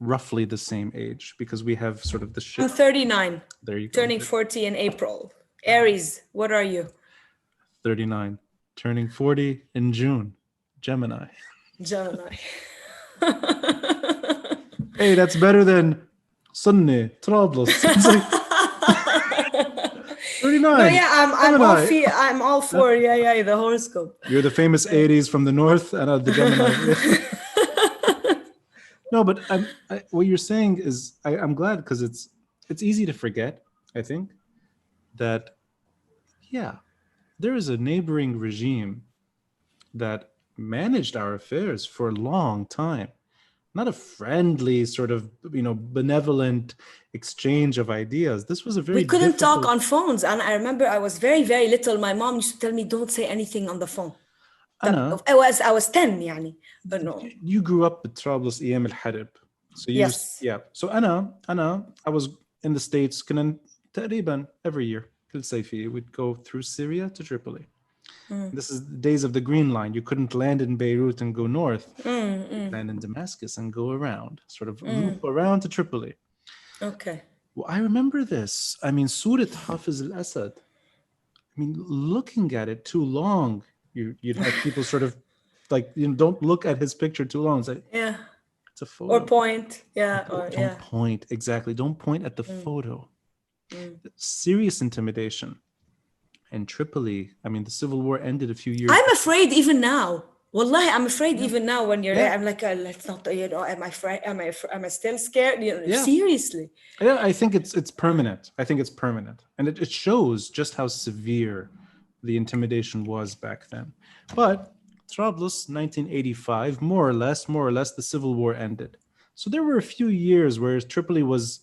roughly the same age because we have sort of the shit. I'm 39. There you go. Turning 40 in April. Aries, what are you? 39. Turning 40 in June. Gemini. Hey, that's better than Sunni, Trablus. 39. No, I'm all for the horoscope. You're the famous Aries from the north and the Gemini. No, but what you're saying is I'm glad because it's easy to forget, I think, that there is a neighboring regime that managed our affairs for a long time. Not a friendly sort of, benevolent exchange of ideas. This was a very We couldn't talk on phones. And I remember I was very, very little. My mom used to tell me, don't say anything on the phone. I was 10 يعني. But no. You grew up with Trablus أيام الحرب. So yes. So I was in the States تقريبا every year. كل صيفي we'd go through Syria to Tripoli. This is the days of the Green Line. You couldn't land in Beirut and go north. Land in Damascus and go around, sort of loop around to Tripoli. Okay. Well, I remember this. I mean, Surat Hafiz al-Assad. I mean, looking at it too long, you'd have people sort of like, don't look at his picture too long. It's like, it's a photo. Or point. Don't point. Exactly. Don't point at the photo. Serious intimidation. And Tripoli, I mean, the civil war ended a few years. I'm afraid even now. Wallahi, I'm afraid even now when you're there. I'm like, let's not, am I afraid? Am I still scared? Seriously. Yeah, I think it's permanent. And it shows just how severe the intimidation was back then. But Trablus, 1985, more or less, the civil war ended. So there were a few years where Tripoli was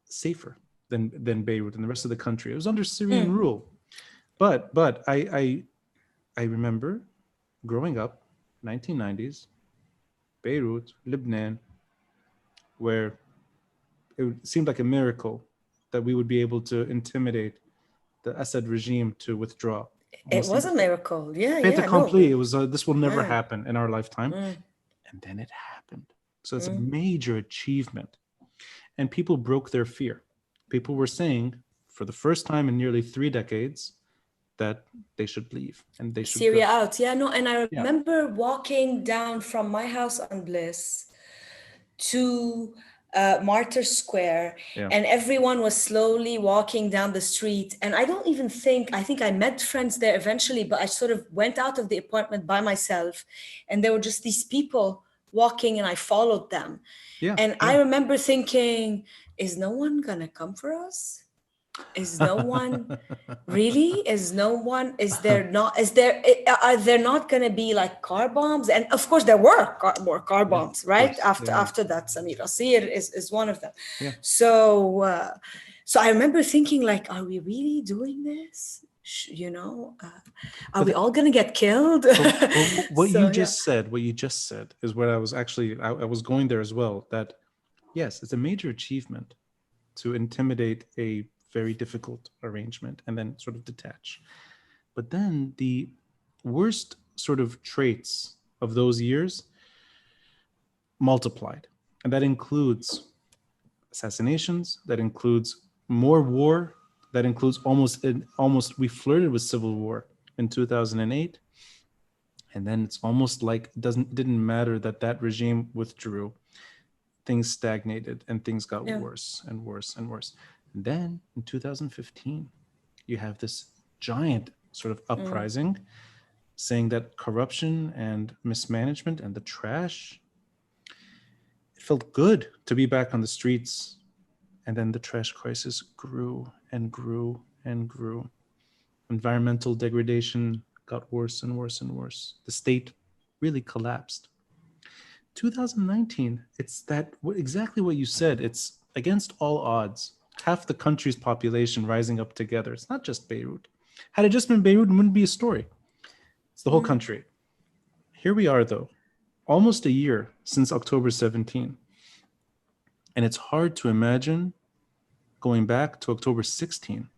safer than Beirut and the rest of the country. It was under Syrian rule. But I remember growing up, 1990s, Beirut, Lebanon, where it seemed like a miracle that we would be able to intimidate the Assad regime to withdraw. It Almost was a seemed miracle. Yeah, fait yeah, no. accompli. It was this will never Yeah. happen in our lifetime, and then it happened. So it's a major achievement, and people broke their fear. People were saying, for the first time in nearly 3 decades, that they should leave and they should Syria go. out. Yeah, no, and I Yeah. remember walking down from my house on Bliss to Martyr Square, Yeah. and everyone was slowly walking down the street. And I think I met friends there eventually, but I sort of went out of the apartment by myself, and there were just these people walking, and I followed them. Yeah. And I remember thinking, is no one gonna come for us? Is no one really? Is there are there not going to be like car bombs? And of course there were more car bombs, right? After that, Samir Asir is one of them. Yeah. So I remember thinking, like, are we really doing this? Are we all going to get killed? What you just said is what I was actually, I was going there as well, that yes, it's a major achievement to intimidate a very difficult arrangement and then sort of detach. But then the worst sort of traits of those years multiplied. And that includes assassinations, that includes more war, that includes almost we flirted with civil war in 2008. And then it's almost like it didn't matter that regime withdrew. Things stagnated and things got worse and worse and worse. And then in 2015, you have this giant sort of uprising saying that corruption and mismanagement and the trash, it felt good to be back on the streets. And then the trash crisis grew and grew and grew. Environmental degradation got worse and worse and worse. The state really collapsed. 2019, it's exactly what you said. It's against all odds. Half the country's population rising up together. It's not just Beirut. Had it just been Beirut, it wouldn't be a story. It's the whole country. Here we are, though, almost a year since October 17. And it's hard to imagine going back to October 16.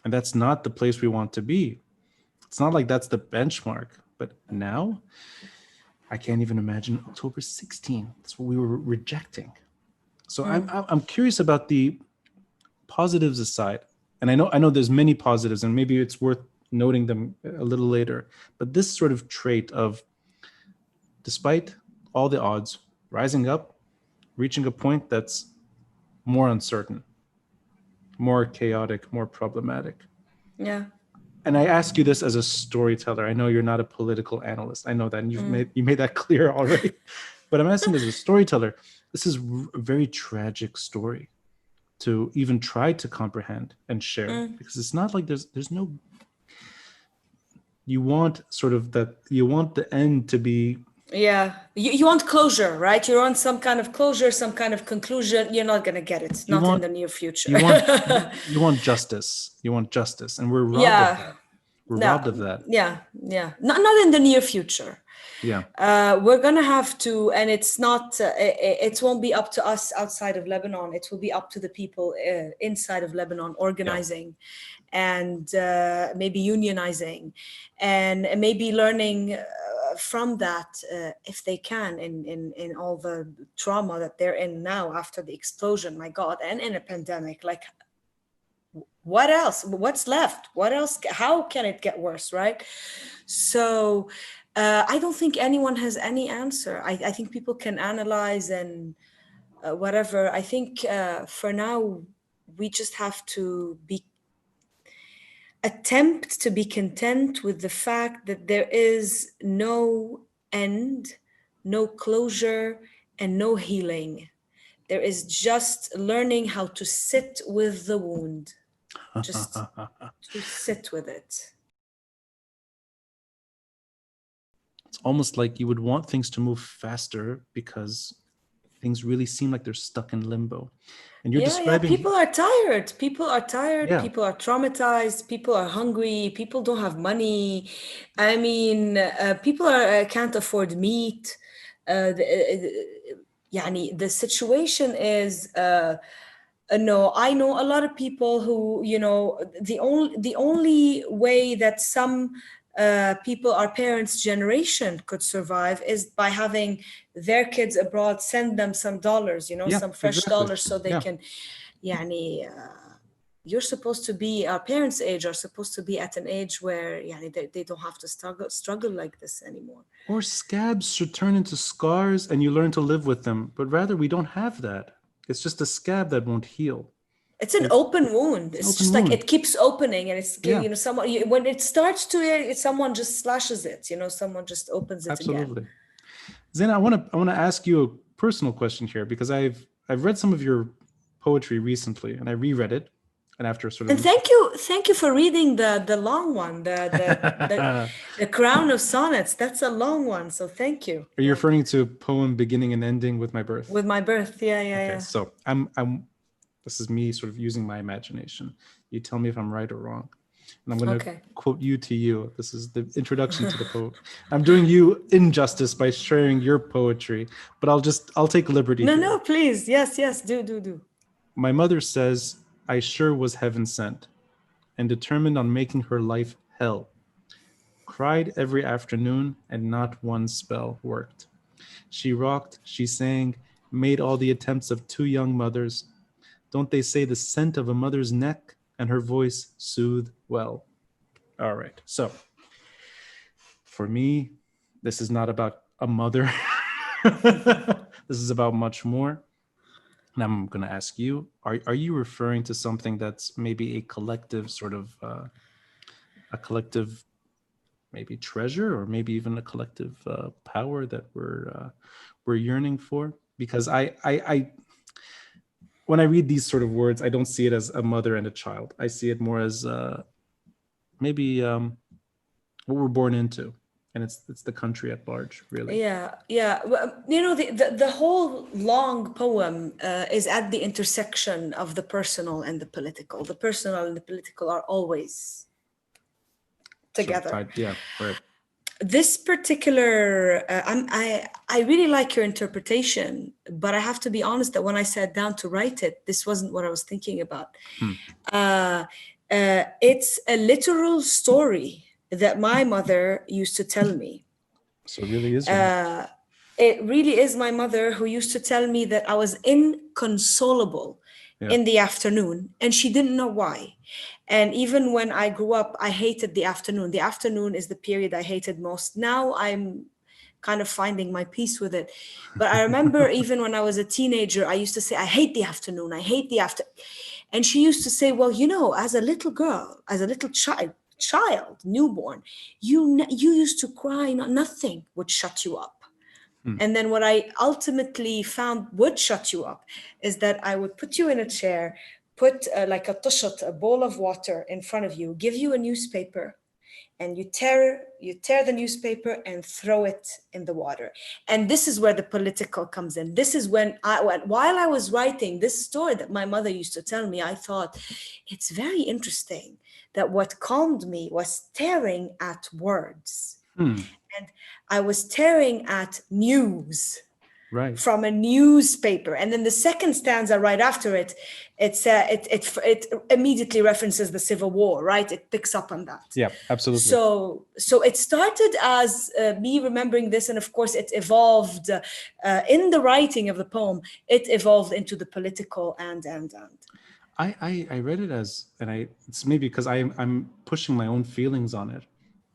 And that's not the place we want to be. It's not like that's the benchmark. But now, I can't even imagine October 16. That's what we were rejecting. So I'm curious about the positives aside. And I know there's many positives, and maybe it's worth noting them a little later. But this sort of trait of, despite all the odds, rising up, reaching a point that's more uncertain, more chaotic, more problematic. Yeah. And I ask you this as a storyteller. I know you're not a political analyst. I know that, and you made that clear already. But I'm asking as a storyteller, this is a very tragic story to even try to comprehend and share, because it's not like there's no. You want sort of that. You want the end to be. Yeah, you want closure, right? You want some kind of closure, some kind of conclusion. You're not going to get it, in the near future. You want justice. You want justice, and we're robbed of that. We're robbed of that. Yeah. Not in the near future. Yeah. We're gonna have to, and it's not. It won't be up to us outside of Lebanon. It will be up to the people inside of Lebanon organizing, and maybe unionizing, and maybe learning from that if they can in all the trauma that they're in now after the explosion. My God, and in a pandemic, like. What else? What's left? What else? How can it get worse, right? So I don't think anyone has any answer. I think people can analyze and whatever. I think for now, we just have to attempt to be content with the fact that there is no end, no closure, and no healing. There is just learning how to sit with the wound. Just to sit with it. It's almost like you would want things to move faster because things really seem like they're stuck in limbo. And you're Yeah, describing. people are tired. People are tired. Yeah. People are traumatized. People are hungry. People don't have money. I mean, people can't afford meat. The situation is, no, I know a lot of people who, the only way that some people, our parents' generation, could survive is by having their kids abroad send them some dollars, Yeah, some fresh exactly. dollars so they Yeah. can, you're supposed to be, our parents' age are supposed to be at an age where they don't have to struggle like this anymore. Or scabs should turn into scars and you learn to live with them. But rather, we don't have that. It's just a scab that won't heal. It's an open wound. It's open just like wound. it keeps opening, and it's Yeah. someone when it starts to, someone just slashes it. Someone just opens it again. Absolutely. Zeina, I want to ask you a personal question here, because I've read some of your poetry recently, and I reread it, and after sort of. And thank you for reading the long one, the Crown of Sonnets. That's a long one, so thank you. Are you referring to a poem beginning and ending with my birth? With my birth, yeah. Okay, so I'm. This is me sort of using my imagination. You tell me if I'm right or wrong. And I'm going to quote you to you. This is the introduction to the poem. I'm doing you injustice by sharing your poetry, but I'll take liberty. No, please. Yes, do. My mother says, I sure was heaven sent and determined on making her life hell. Cried every afternoon and not one spell worked. She rocked, she sang, made all the attempts of two young mothers. Don't they say the scent of a mother's neck and her voice soothe well? All right. So for me, this is not about a mother. This is about much more. And I'm going to ask you, are you referring to something that's maybe a collective sort of, a collective maybe treasure, or maybe even a collective power that we're yearning for? Because I when I read these sort of words, I don't see it as a mother and a child. I see it more as maybe what we're born into, and it's the country at large, really. Yeah. Well, the whole long poem is at the intersection of the personal and the political. The personal and the political are always together. Sort of tied, yeah, right. This particular, I really like your interpretation, but I have to be honest that when I sat down to write it, this wasn't what I was thinking about. It's a literal story that my mother used to tell me. So it really is. It really is my mother who used to tell me that I was inconsolable in the afternoon, and she didn't know why. And even when I grew up, I hated the afternoon. The afternoon is the period I hated most. Now I'm kind of finding my peace with it. But I remember even when I was a teenager, I used to say, I hate the afternoon. I hate the afternoon. And she used to say, well, as a little girl, as a little child, newborn, you used to cry, nothing would shut you up. And then what I ultimately found would shut you up is that I would put you in a chair, put like a tashot, a bowl of water in front of you, give you a newspaper, and you tear the newspaper and throw it in the water. And this is where the political comes in. This is when while I was writing this story that my mother used to tell me, I thought it's very interesting that what calmed me was staring at words. And I was staring at news from a newspaper. And then the second stanza right after it, it immediately references the Civil War, right? It picks up on that. Yeah, absolutely. So it started as me remembering this. And of course, it evolved in the writing of the poem. It evolved into the political and. I read it as, it's maybe because I'm pushing my own feelings on it.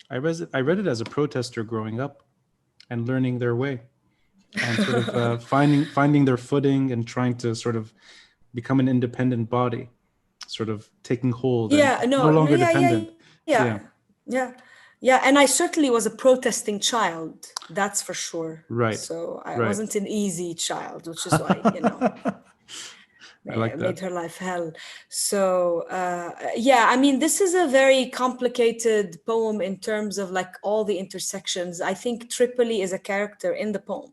I read it as a protester growing up and learning their way and sort of finding their footing and trying to sort of become an independent body, sort of taking hold. No longer dependent. Yeah. And I certainly was a protesting child. That's for sure. Right. So I wasn't an easy child, which is why, I like made her life hell. So I mean, this is a very complicated poem in terms of like all the intersections. I think Tripoli is a character in the poem.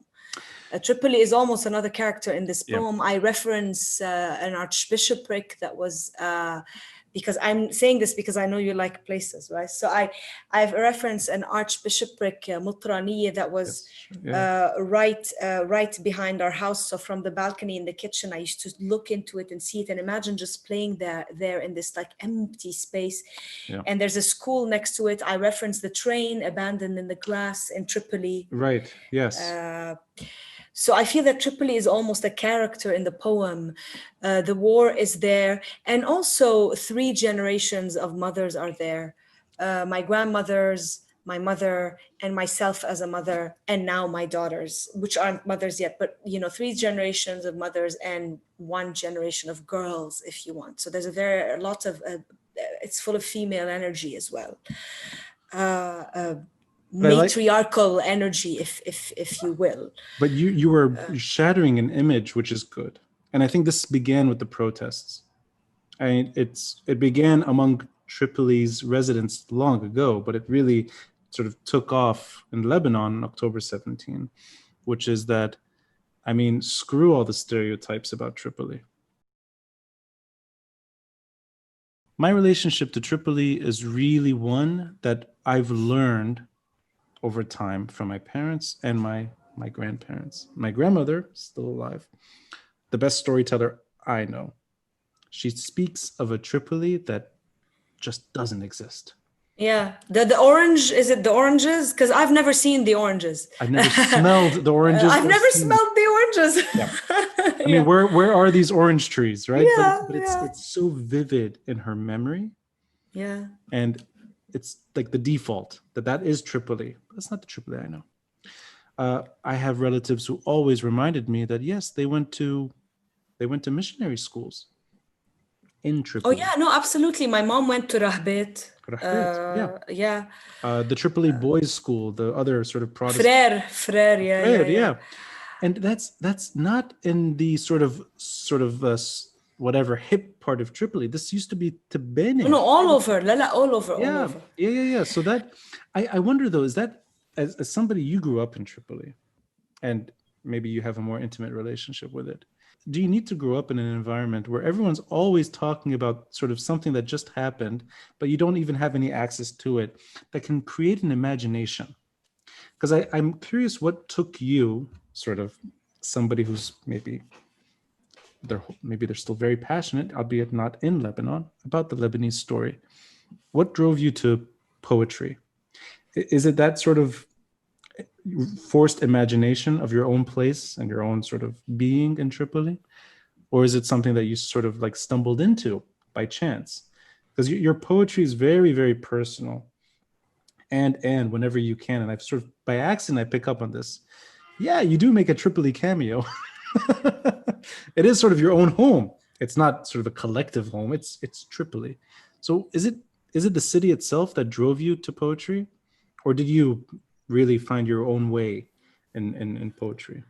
Tripoli is almost another character in this poem. I reference an archbishopric that was, because I'm saying this because I know you like places, right? So I've referenced an archbishopric, Mutraniya, that was right behind our house. So from the balcony in the kitchen, I used to look into it and see it and imagine just playing there in this like empty space. And there's a school next to it. I referenced the train abandoned in the grass in Tripoli. Right, yes. So I feel that Tripoli is almost a character in the poem. The war is there. And also 3 generations of mothers are there. My grandmothers, my mother, and myself as a mother, and now my daughters, which aren't mothers yet, but 3 generations of mothers and 1 generation of girls, if you want. So there's a lot of, it's full of female energy as well. Matriarchal energy, if you will. But you were shattering an image, which is good. And I think this began with the protests. It began among Tripoli's residents long ago, but it really sort of took off in Lebanon on October 17, which is that, screw all the stereotypes about Tripoli. My relationship to Tripoli is really one that I've learned over time from my parents and my grandparents. My grandmother, still alive, the best storyteller I know. She speaks of a Tripoli that just doesn't exist. Yeah, the orange, is it the oranges? Because I've never seen the oranges. I've never smelled the oranges. I've never smelled the oranges. Yeah. Where are these orange trees, right? But it's so vivid in her memory. Yeah. And it's like the default that is Tripoli. That's not the Tripoli I know. I have relatives who always reminded me that yes, they went to missionary schools in Tripoli. Oh yeah, no, absolutely. My mom went to Rahbet. The Tripoli boys' school, the other sort of Protestant. Frere, yeah. And that's not in the sort of whatever hip part of Tripoli. This used to be Banyan. No, all over. All over. Yeah. So that I wonder though, is that as somebody, you grew up in Tripoli, and maybe you have a more intimate relationship with it. Do you need to grow up in an environment where everyone's always talking about sort of something that just happened, but you don't even have any access to it, that can create an imagination? Because I'm curious what took you, sort of somebody who's maybe they're still very passionate, albeit not in Lebanon, about the Lebanese story. What drove you to poetry? Is it that sort of forced imagination of your own place and your own sort of being in Tripoli? Or is it something that you sort of like stumbled into by chance? Because your poetry is very, very personal. And whenever you can, and I've sort of by accident, I pick up on this. Yeah, you do make a Tripoli cameo. It is sort of your own home. It's not sort of a collective home. It's Tripoli. So is it the city itself that drove you to poetry? Or did you really find your own way in poetry?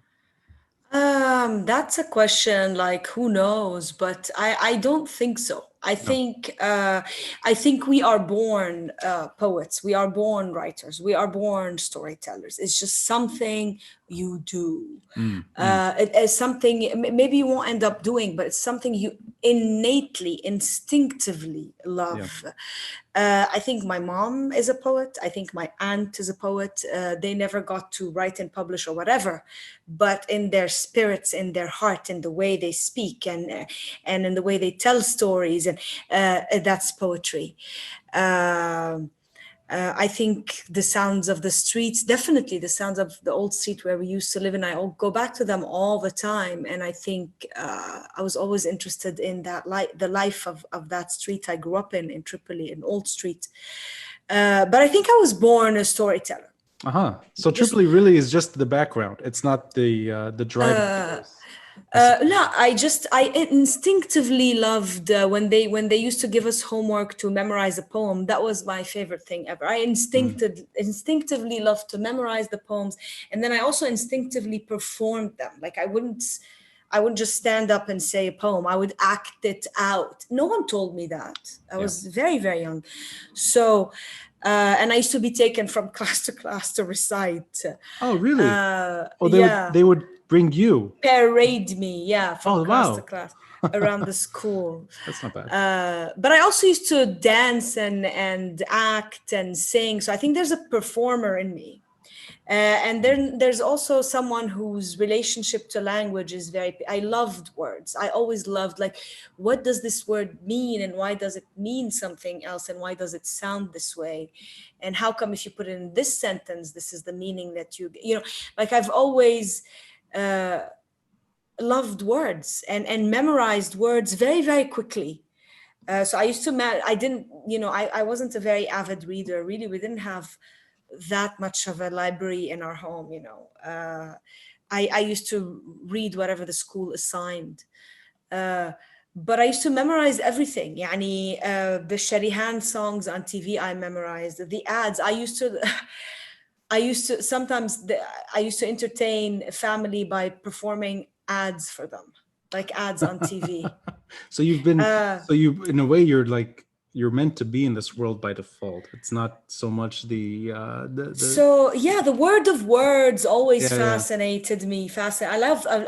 That's a question, like, who knows? But I don't think so. I think we are born poets. We are born writers. We are born storytellers. It's just something you do. It is something maybe you won't end up doing, but it's something you innately, instinctively love. I think my mom is a poet. I think my aunt is a poet. They never got to write and publish or whatever, but in their spirits, in their heart, in the way they speak and in the way they tell stories, and that's poetry. I think the sounds of the streets, definitely the sounds of the old street where we used to live, and I go back to them all the time. And I think I was always interested in that the life of that street I grew up in Tripoli, an old street. But I think I was born a storyteller. So Tripoli really is just the background. It's not the driving force. No, I instinctively loved when they used to give us homework to memorize a poem. That was my favorite thing ever. I instinctively loved to memorize the poems, and then I also instinctively performed them. Like I wouldn't just stand up and say a poem. I would act it out. No one told me that. I was very, very young. So, and I used to be taken from class to class to recite. Oh, really? They would bring you. parade me, yeah, from class to Wow. class around the school. That's not bad. But I also used to dance and act and sing. So I think there's a performer in me. And then there's also someone whose relationship to language is I loved words. I always loved, like, what does this word mean, and why does it mean something else, and why does it sound this way, and how come if you put it in this sentence, this is the meaning that you know, like I've always loved words and memorized words very, very quickly. So I used to, I didn't, I wasn't a very avid reader, really. We didn't have that much of a library in our home, I used to read whatever the school assigned. But I used to memorize everything. The Sharihan songs on TV, I memorized. The ads, I used to entertain a family by performing ads for them, like ads on TV. So in a way, you're meant to be in this world by default. It's not so much So yeah, the word of words always fascinated me.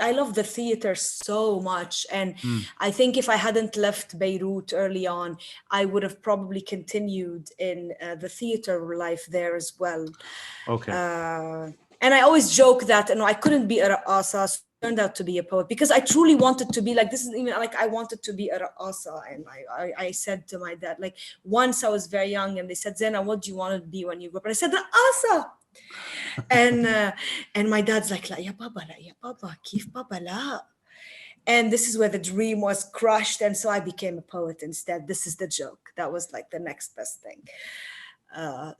I love the theater so much, and I think if I hadn't left Beirut early on, I would have probably continued in the theater life there as well. Okay. And I always joke that I couldn't be a raqasa, so I turned out to be a poet, because I truly wanted to be like, this is even like, I wanted to be a raqasa. And I said to my dad, like, once I was very young, and they said, Zeina, what do you want to be when you grow up? And I said, raqasa. And my dad's like, la ya baba, kif baba la. And this is where the dream was crushed. And so I became a poet instead. This is the joke. That was like the next best thing. I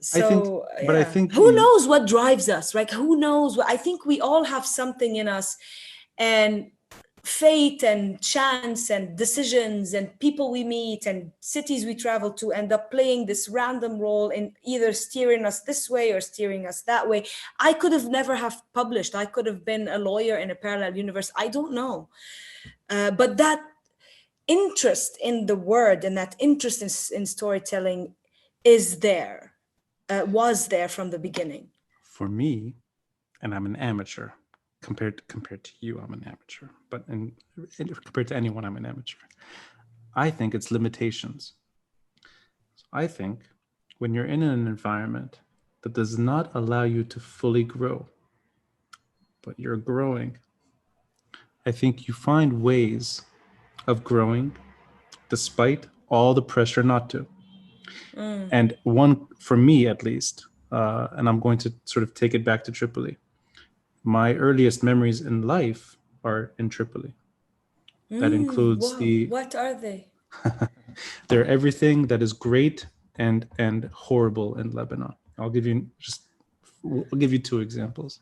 think who knows what drives us, right? Who knows what? I think we all have something in us, and fate and chance and decisions and people we meet and cities we travel to end up playing this random role in either steering us this way or steering us that way. I could have never have published. I could have been a lawyer in a parallel universe. I don't know. But that interest in the word and that interest in storytelling was there from the beginning. For me, and I'm an amateur, compared to you, I'm an amateur, but compared to anyone, I'm an amateur. I think it's limitations. So I think when you're in an environment that does not allow you to fully grow, but you're growing, I think you find ways of growing despite all the pressure not to. And one, for me at least, and I'm going to sort of take it back to Tripoli. My earliest memories in life are in Tripoli. That includes what are they? They're everything that is great and horrible in Lebanon. I'll give you two examples.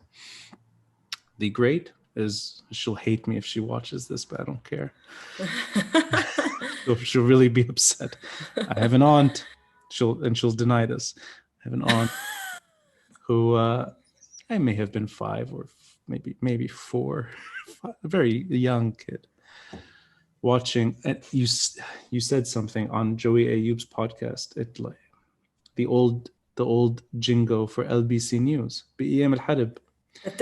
The great is, she'll hate me if she watches this, but I don't care. She'll really be upset. I have an aunt. She'll deny this. I have an aunt who I may have been 5 or maybe 4, a very young kid, watching. And you said something on Joey Ayoub's podcast. It like the old jingo for LBC News. بأيام الحرب. This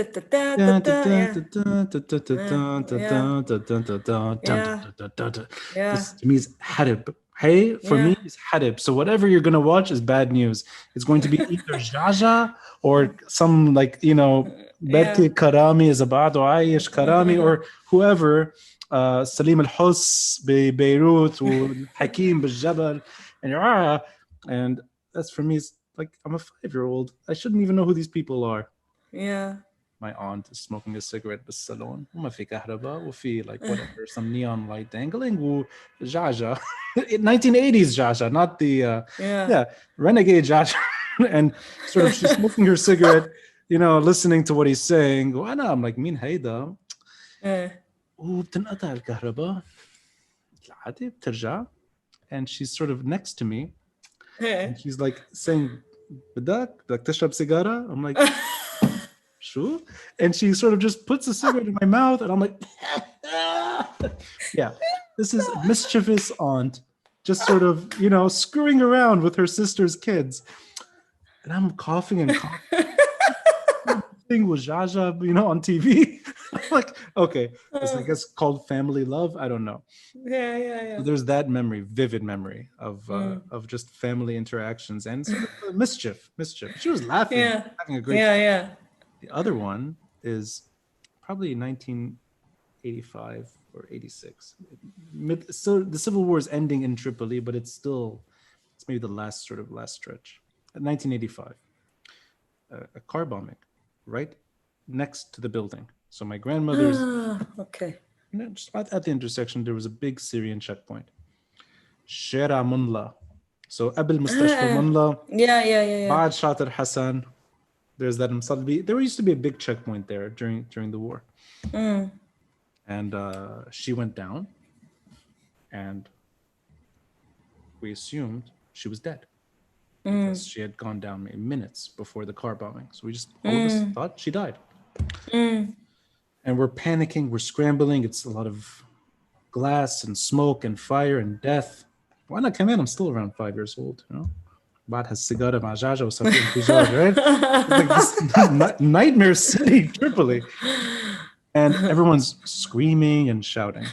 to me is harib. Hey, for me, it's harib. So whatever you're going to watch is bad news. It's going to be either Jaja or some Berti Karami is about Aish Karami or whoever, Salim al-Hus Beirut or Hakim Bijabal and that's for me. It's like, I'm a 5-year-old. I shouldn't even know who these people are. Yeah. My aunt is smoking a cigarette بالصالون وما في كهرباء وفي like whatever some neon light dangling وجعجع 1980s Jaja, not the renegade Jaja. And sort of she's smoking her cigarette, listening to what he's saying. I'm like, مين هيدا؟ وبتنقطع الكهرباء عادي بترجع. And she's sort of next to me and she's like saying بدك تشرب سيجارة? I'm like sure. And she sort of just puts a cigarette in my mouth and I'm like yeah, this is a mischievous aunt just sort of screwing around with her sister's kids, and I'm coughing and coughing. thing with Jaja, on TV. I'm like, okay, it's I guess called family love. I don't know. Yeah. So there's that memory, vivid memory of just family interactions and sort of mischief. She was laughing, Yeah. having a great time. Yeah. The other one is probably 1985 or 86. So the civil war is ending in Tripoli, but it's maybe the last stretch. 1985, a car bombing right next to the building. So my grandmother's Okay. just at the intersection, there was a big Syrian checkpoint. Shera Munla. So قبل مستشفى Munla, Yeah. بعد شاطر Hassan. There's that Msalbi. There used to be a big checkpoint there during the war. And she went down, and we assumed she was dead because she had gone down maybe minutes before the car bombing. So we just all of us thought she died. And we're panicking, we're scrambling. It's a lot of glass and smoke and fire and death. Why not come in? I'm still around 5 years old, بعد هالسيجارة مع جاجة وصفي انفجار, right? Like this nightmare city, Tripoli. And everyone's screaming and shouting.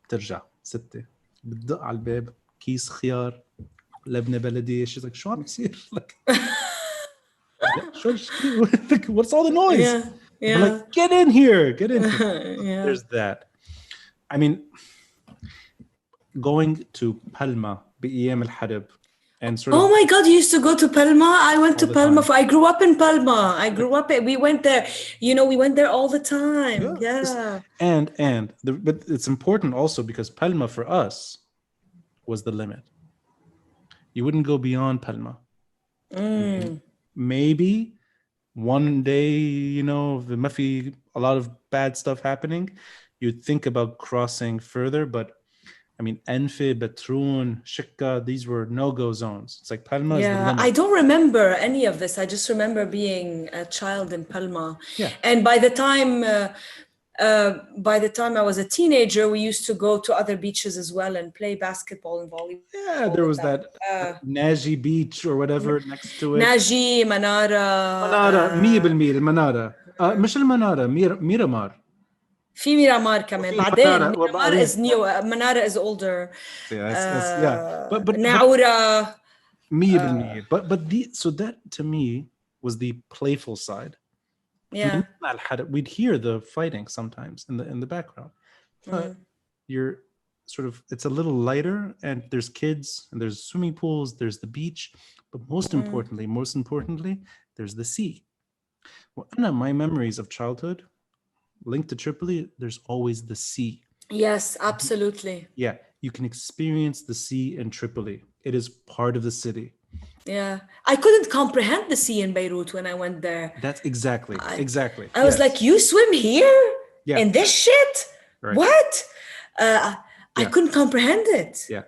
ترجع ستة بتدق على الباب كيس خيار لبنة بلدي. She's like, شو عم يصير? Like, what's all the noise? Yeah. We're like, get in here. There's that. I mean, going to Palma بأيام الحرب and sort of. Oh my God, you used to go to Palma? I went to Palma. I grew up in Palma. We went there. We went there all the time. Yeah. But it's important also because Palma for us was the limit. You wouldn't go beyond Palma. Maybe one day, there might be a lot of bad stuff happening, you'd think about crossing further, but I mean, Enfe, Betroun, Shikka, these were no-go zones. It's like Palma is the limit. I don't remember any of this. I just remember being a child in Palma. Yeah. And by the time I was a teenager, we used to go to other beaches as well and play basketball and volleyball. Yeah, there was that Naji Beach or whatever next to it. Naji, Manara. 100% المنارة. مش المنارة, Miramar. في ميرامار كمان بعدين ميرامار is new, Manara is older. But ناعورة 100%. So that to me was the playful side. Yeah. We'd hear the fighting sometimes in the background, but you're sort of, it's a little lighter, and there's kids and there's swimming pools, there's the beach, but most importantly, there's the sea. Well, my memories of childhood linked to Tripoli, there's always the sea. Yes, absolutely. Yeah, you can experience the sea in Tripoli. It is part of the city. Yeah, I couldn't comprehend the sea in Beirut when I went there. That's exactly. I was like, you swim here in this shit? Right. What? I couldn't comprehend it. Yeah,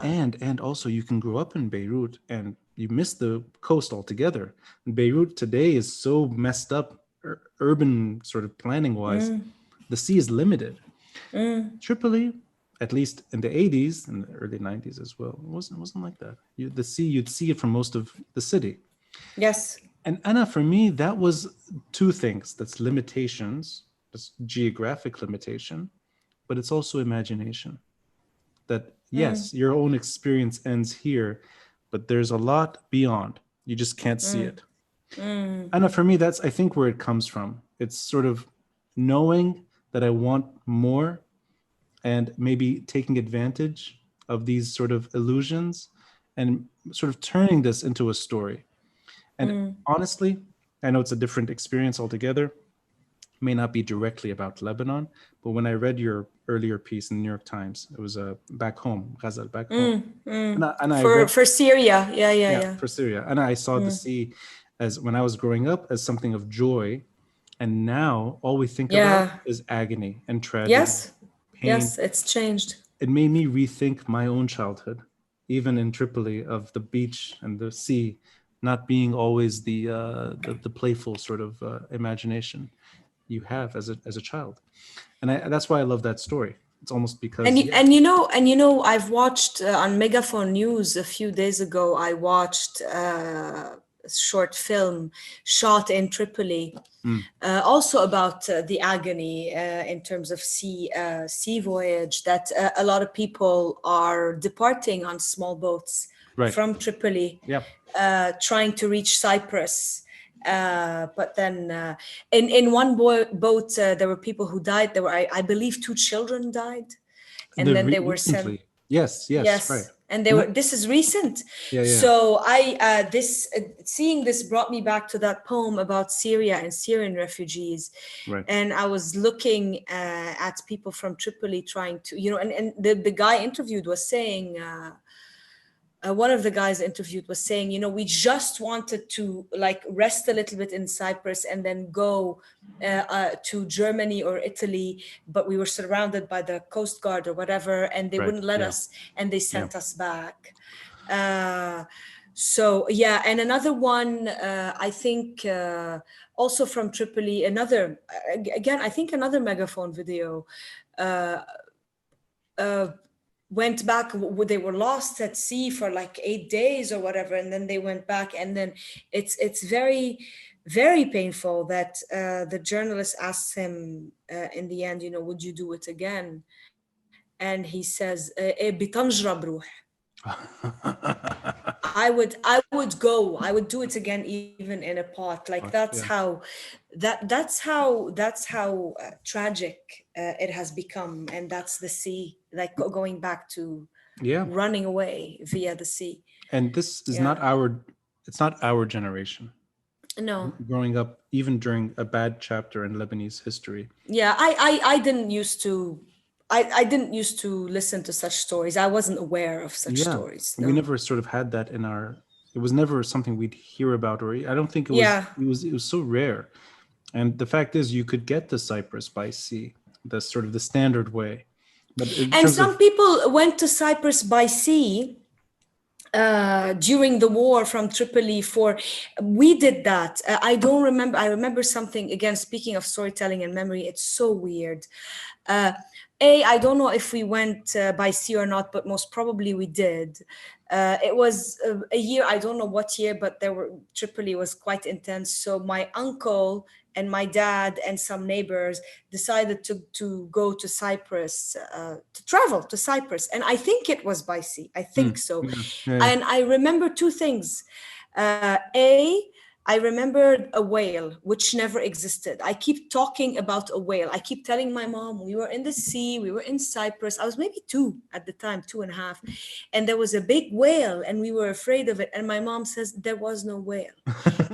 and also you can grow up in Beirut and you miss the coast altogether. Beirut today is so messed up, urban sort of planning wise. The sea is limited. Tripoli, at least in the 80s and the early 90s as well, it wasn't like that. The sea, you'd see it from most of the city. Yes. And Anna, for me, that was two things. That's limitations, that's geographic limitation, but it's also imagination. That yes, your own experience ends here, but there's a lot beyond. You just can't see it. Anna, for me, that's, I think, where it comes from. It's sort of knowing that I want more and maybe taking advantage of these sort of illusions and sort of turning this into a story. And honestly, I know it's a different experience altogether. It may not be directly about Lebanon, but when I read your earlier piece in the New York Times, it was back home, Ghazal, back home. For Syria. Yeah. For Syria. And I saw the sea as, when I was growing up, as something of joy. And now all we think about is agony and tragedy. Pain. Yes, it's changed. It made me rethink my own childhood, even in Tripoli, of the beach and the sea not being always the playful sort of imagination you have as a child. And that's why I love that story. It's almost because I've watched on Megaphone News a few days ago, I watched short film shot in Tripoli, also about the agony in terms of sea voyage, that a lot of people are departing on small boats from Tripoli, trying to reach Cyprus. But then in one boat, there were people who died. There were, I believe, 2 children died. And then they were recently. sent. Yes, right. And they were. This is recent. Yeah. So seeing this brought me back to that poem about Syria and Syrian refugees. Right. And I was looking at people from Tripoli trying to, and the guy interviewed was saying. One of the guys interviewed was saying, we just wanted to rest a little bit in Cyprus and then go to Germany or Italy, but we were surrounded by the Coast Guard or whatever, and they wouldn't let us, and they sent us back. So yeah, and another one, I think also from Tripoli, another megaphone video. Went back, they were lost at sea for 8 days or whatever, and then they went back, and then it's very, very painful that the journalist asks him in the end, would you do it again? And he says, بتنجرب روح. I would go. I would do it again, even in a pot. That's how tragic it has become, and that's the sea. Going back to running away via the sea. And this is not our generation. No. Growing up, even during a bad chapter in Lebanese history. Yeah, I didn't used to. I didn't used to listen to such stories. I wasn't aware of such stories. No. We never sort of had that in our. It was never something we'd hear about, or I don't think it was. Yeah. It was so rare, and the fact is, you could get to Cyprus by sea. That's sort of the standard way. And some people went to Cyprus by sea during the war from Tripoli. We did that. I don't remember. I remember something, again, speaking of storytelling and memory, it's so weird. I don't know if we went by sea or not, but most probably we did. It was a year, I don't know what year, but Tripoli was quite intense. So my uncle and my dad and some neighbors decided to go to Cyprus, to travel to Cyprus. And I think it was by sea. I think so. Yeah. And I remember 2 things. I remembered a whale, which never existed. I keep talking about a whale. I keep telling my mom, we were in the sea, we were in Cyprus. I was maybe 2 at the time, 2.5. And there was a big whale and we were afraid of it. And my mom says, there was no whale.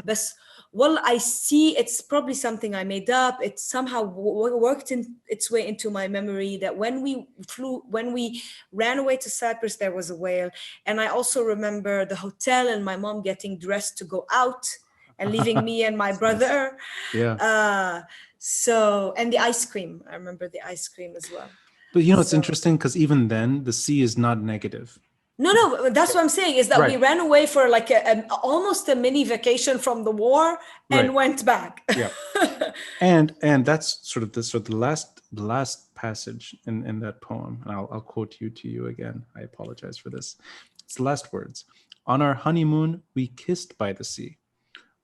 But, well, I see it's probably something I made up. It somehow worked its way into my memory that when we ran away to Cyprus, there was a whale. And I also remember the hotel and my mom getting dressed to go out and leaving me and my brother. Yeah. And the ice cream. I remember the ice cream as well. But it's interesting because even then, the sea is not negative. No, that's what I'm saying, is that we ran away for almost a mini vacation from the war and went back. Yeah. And that's sort of the last passage in that poem. And I'll quote to you again. I apologize for this. It's the last words. On our honeymoon, we kissed by the sea.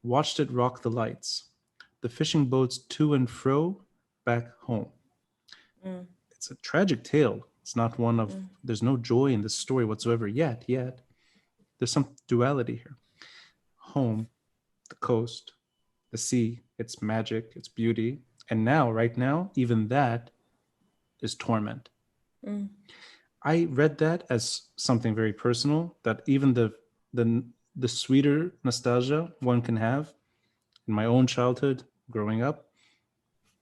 Watched it rock the lights, the fishing boats to and fro, back home. It's a tragic tale. It's not one of, there's no joy in this story whatsoever yet. There's some duality here. Home, the coast, the sea, its magic, its beauty. And now, right now, even that is torment. I read that as something very personal, that even the sweeter nostalgia one can have in my own childhood growing up,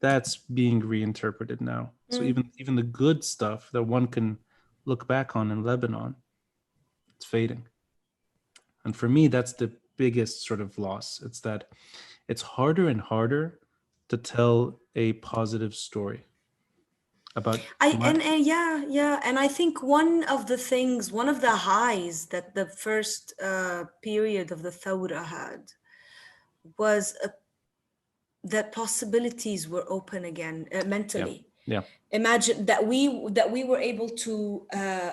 that's being reinterpreted now. So even the good stuff that one can look back on in Lebanon, it's fading. And for me, that's the biggest sort of loss. It's that it's harder and harder to tell a positive story about. And I think one of the highs that the first period of the Thawra had was that possibilities were open again mentally. Yeah. Imagine that we were able to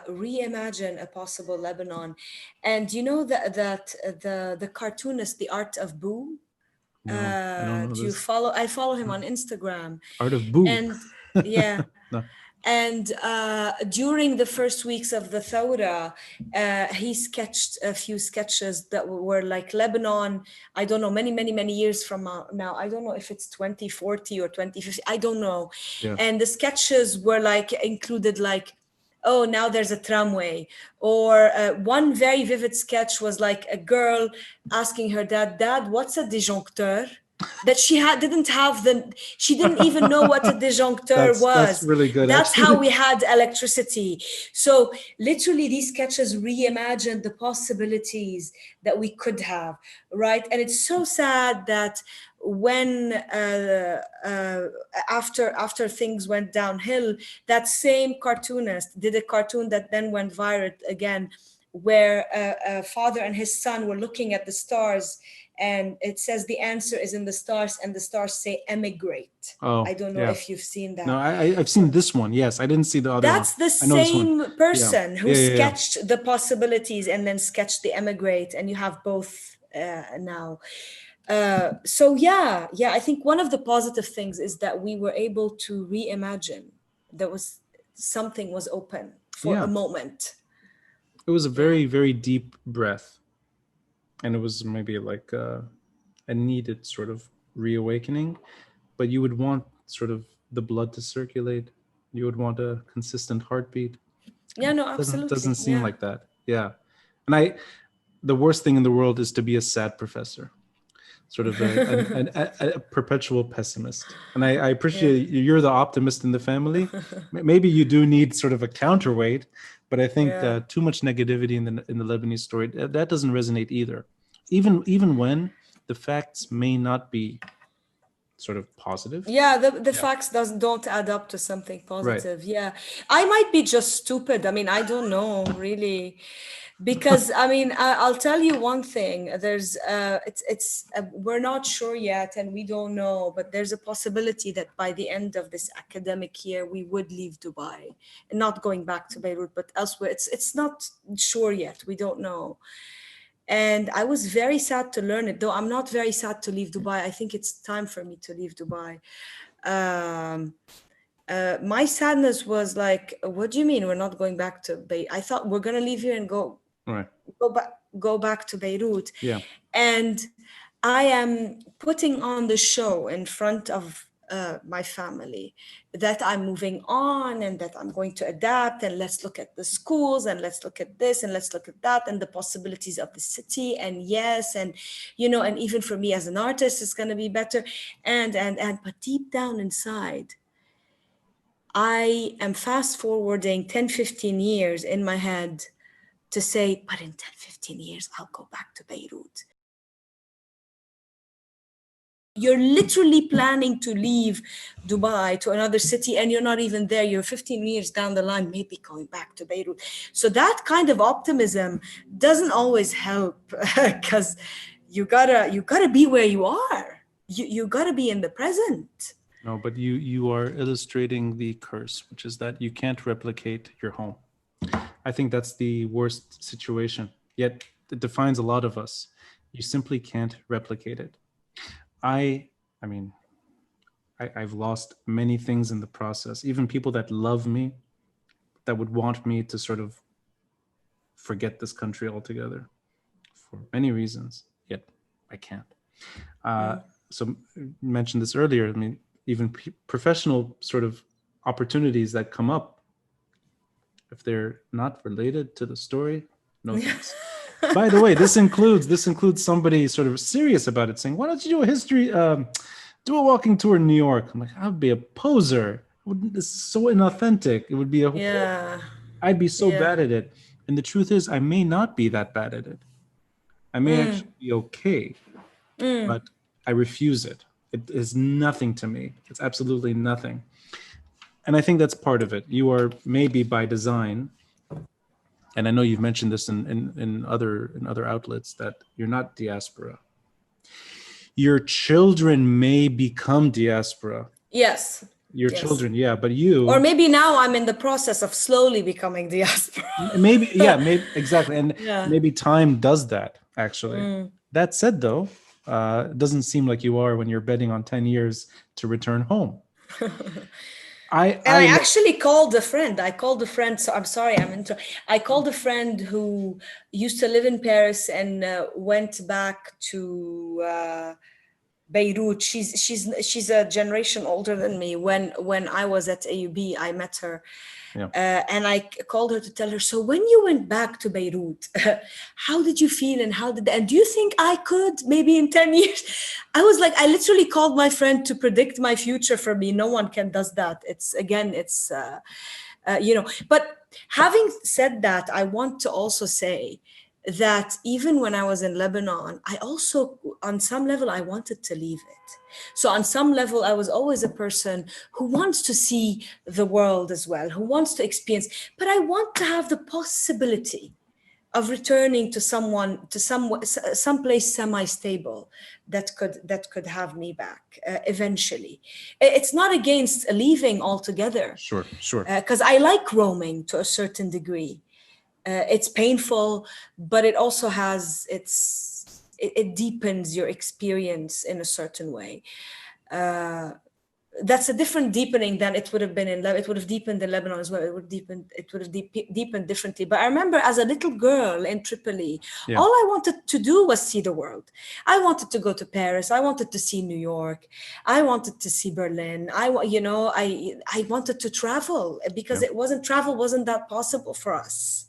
reimagine a possible Lebanon. And you know that the cartoonist, The Art of Boo. No, I don't know Do you this. follow? I follow him on Instagram, Art of Boo. and yeah. No. And during the first weeks of the Thawra, he sketched a few sketches that were like Lebanon. I don't know, many years from now. I don't know if it's 2040 or 2050. I don't know. Yeah. And the sketches were like included like, oh, now there's a tramway. Or one very vivid sketch was like a girl asking her dad, what's a disjoncteur? That she didn't even know what a disjoncteur was. That's really good. That's actually. how we had electricity. So literally these sketches reimagined the possibilities that we could have, right? And it's so sad that when after things went downhill, that same cartoonist did a cartoon that then went viral again, where a father and his son were looking at the stars, and it says the answer is in the stars, and the stars say emigrate. Oh, I don't know if you've seen that. No, I've seen this one. Yes, I didn't see the other That's one. the same person who Yeah. sketched the possibilities and then sketched the emigrate, and you have both now. So I think one of the positive things is that we were able to reimagine. Something was open for a moment. It was a very, very deep breath. And it was maybe like a needed sort of reawakening, but you would want sort of the blood to circulate. You would want a consistent heartbeat. Yeah, no, absolutely. Doesn't seem like that. Yeah. And the worst thing in the world is to be a sad professor, sort of a perpetual pessimist. And I appreciate you're the optimist in the family. Maybe you do need sort of a counterweight, but I think too much negativity in the Lebanese story, that doesn't resonate either. Even when the facts may not be sort of positive. Yeah, the facts don't add up to something positive. Right. Yeah, I might be just stupid. I mean, I don't know really, because I mean, I'll tell you one thing. There's we're not sure yet, and we don't know, but there's a possibility that by the end of this academic year, we would leave Dubai, and not going back to Beirut, but elsewhere. It's not sure yet. We don't know. And I was very sad to learn it, though I'm not very sad to leave Dubai. I think it's time for me to leave Dubai. My sadness was like, what do you mean we're not going back to Beirut? I thought we're going to leave here and go back to Beirut. Yeah. And I am putting on the show in front of my family that I'm moving on and that I'm going to adapt, and let's look at the schools and let's look at this and let's look at that and the possibilities of the city, and yes, and and even for me as an artist it's going to be better, and but deep down inside I am fast forwarding 10-15 years in my head to say, but in 10-15 years I'll go back to Beirut. You're literally planning to leave Dubai to another city and you're not even there. You're 15 years down the line, maybe going back to Beirut. So that kind of optimism doesn't always help, because you gotta be where you are. You gotta be in the present. No, but you are illustrating the curse, which is that you can't replicate your home. I think that's the worst situation. Yet it defines a lot of us. You simply can't replicate it. I've lost many things in the process, even people that love me, that would want me to sort of forget this country altogether for many reasons, yet I can't. So you mentioned this earlier. I mean, even professional sort of opportunities that come up, if they're not related to the story, no thanks. By the way, this includes somebody sort of serious about it, saying, "Why don't you do a history, do a walking tour in New York?" I'm like, "I'd be a poser. This is so inauthentic. It would be I'd be so bad at it." And the truth is, I may not be that bad at it. I may actually be okay, but I refuse it. It is nothing to me. It's absolutely nothing. And I think that's part of it. You are maybe by design. And I know you've mentioned this in other outlets, that you're not diaspora. Your children may become diaspora. Yes. your Yes. children, yeah, but you, Or maybe now I'm in the process of slowly becoming diaspora. maybe, maybe exactly, and Yeah. maybe time does that actually. That said, though, it doesn't seem like you are when you're betting on 10 years to return home. And I actually called a friend. So I'm sorry, I called a friend who used to live in Paris and went back to Beirut. She's a generation older than me. When I was at AUB, I met her. And I called her to tell her, so when you went back to Beirut, how did you feel and do you think I could maybe in 10 years? I was like, I literally called my friend to predict my future for me. No one does that. But having said that, I want to also say that even when I was in Lebanon, I also, on some level, I wanted to leave it. So on some level, I was always a person who wants to see the world as well, who wants to experience, but I want to have the possibility of returning to some place semi-stable that could have me back eventually. It's not against leaving altogether. Sure. Because I like roaming to a certain degree. It's painful, but it also has it deepens your experience in a certain way. That's a different deepening than it would have been it would have deepened in Lebanon as well. It would have deepened differently. But I remember as a little girl in Tripoli, all I wanted to do was see the world. I wanted to go to Paris. I wanted to see New York. I wanted to see Berlin. I wanted to travel because travel wasn't that possible for us.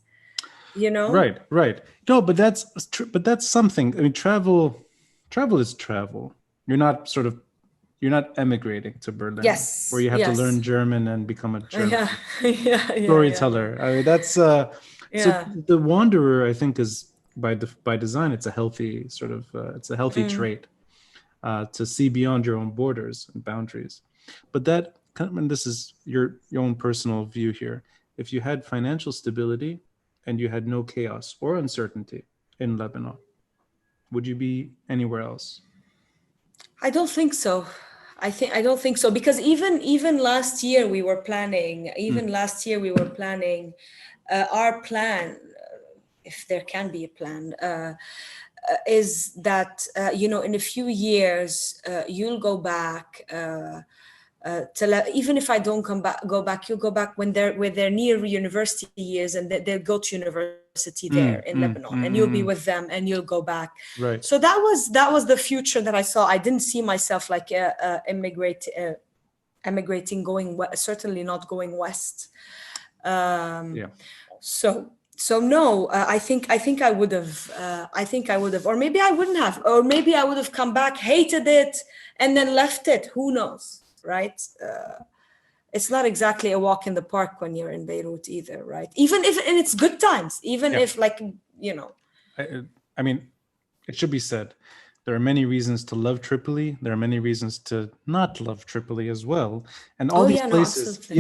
Right. No, but that's something. I mean, travel is travel. You're not emigrating to Berlin, where you have to learn German and become a German storyteller. I mean, that's so the wanderer, I think, is by design. It's a healthy trait to see beyond your own borders and boundaries. But and this is your own personal view here. If you had financial stability and you had no chaos or uncertainty in Lebanon, would you be anywhere else? I don't think so. I don't think so, because even last year we were planning. Our plan, if there can be a plan, is that in a few years you'll go back. Even if I don't go back, you'll go back when they're near university years, and they'll go to university there in Lebanon, and you'll be with them, and you'll go back. Right. So that was the future that I saw. I didn't see myself like emigrating, certainly not going west. So no, I think I would have, or maybe I wouldn't have, or maybe I would have come back, hated it, and then left it. Who knows? Right? It's not exactly a walk in the park when you're in Beirut either, right? Even if, and it's good times, if I mean, it should be said, there are many reasons to love Tripoli. There are many reasons to not love Tripoli as well. And all these places,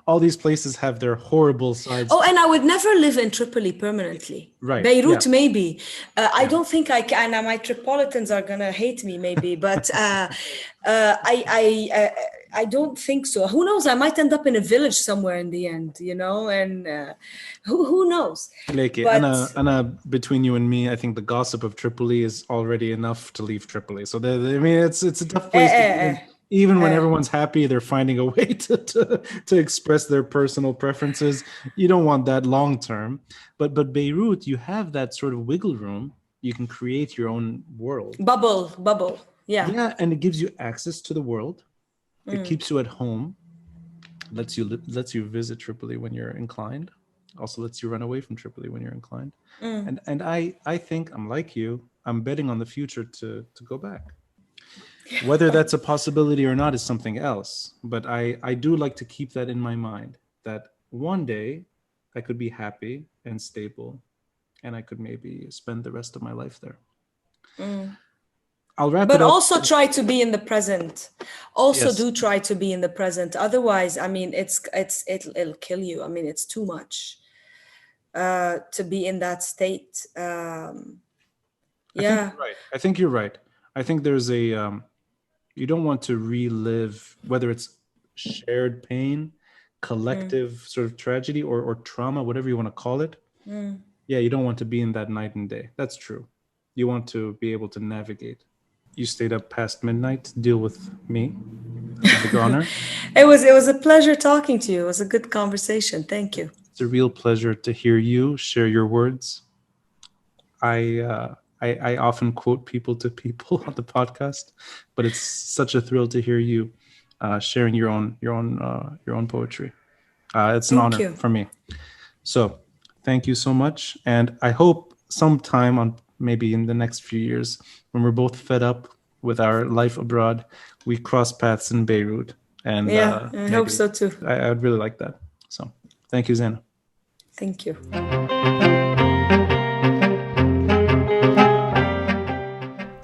all these places have their horrible sides. Oh, and I would never live in Tripoli permanently. Right. Beirut, maybe. I don't think I can. And my Tripolitans are gonna hate me, maybe. But I don't think so. Who knows? I might end up in a village somewhere in the end, and who knows? Anna, between you and me, I think the gossip of Tripoli is already enough to leave Tripoli. So it's a tough place. Even when everyone's happy, they're finding a way to express their personal preferences. You don't want that long term. But Beirut, you have that sort of wiggle room. You can create your own world. Bubble. Yeah. Yeah, and it gives you access to the world. It keeps you at home, lets you visit Tripoli when you're inclined, also lets you run away from Tripoli when you're inclined. And I think I'm like you. I'm betting on the future to go back. Whether that's a possibility or not is something else. But I do like to keep that in my mind, that one day I could be happy and stable, and I could maybe spend the rest of my life there. I'll wrap it up. But also try to be in the present. Do try to be in the present. Otherwise, I mean, it'll kill you. I mean, it's too much to be in that state. I think you're right. I think there's you don't want to relive, whether it's shared pain, collective sort of tragedy or trauma, whatever you want to call it. Yeah, you don't want to be in that night and day. That's true. You want to be able to navigate. You stayed up past midnight to deal with me. That's a big honor. It was a pleasure talking to you. It was a good conversation. Thank you. It's a real pleasure to hear you share your words. I often quote people to people on the podcast, but it's such a thrill to hear you sharing your own poetry. It's an Thank honor you. for me. So thank you so much, and I hope sometime on maybe in the next few years, when we're both fed up with our life abroad, we cross paths in Beirut. And Yeah, I hope so too. I would really like that. So thank you, Zeina. Thank you.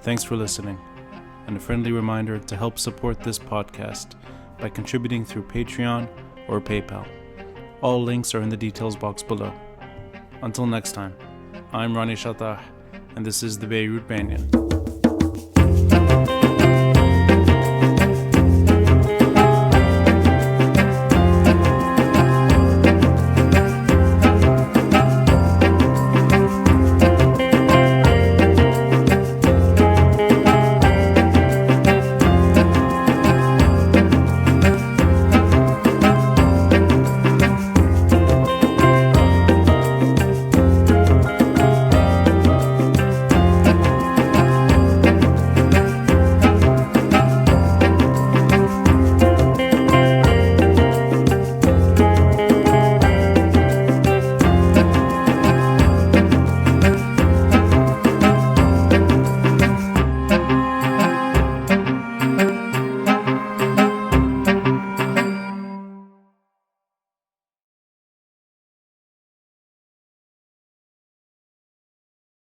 Thanks for listening, and a friendly reminder to help support this podcast by contributing through Patreon or PayPal. All links are in the details box below. Until next time, I'm Rani Shatah, and this is the Beirut Banyan.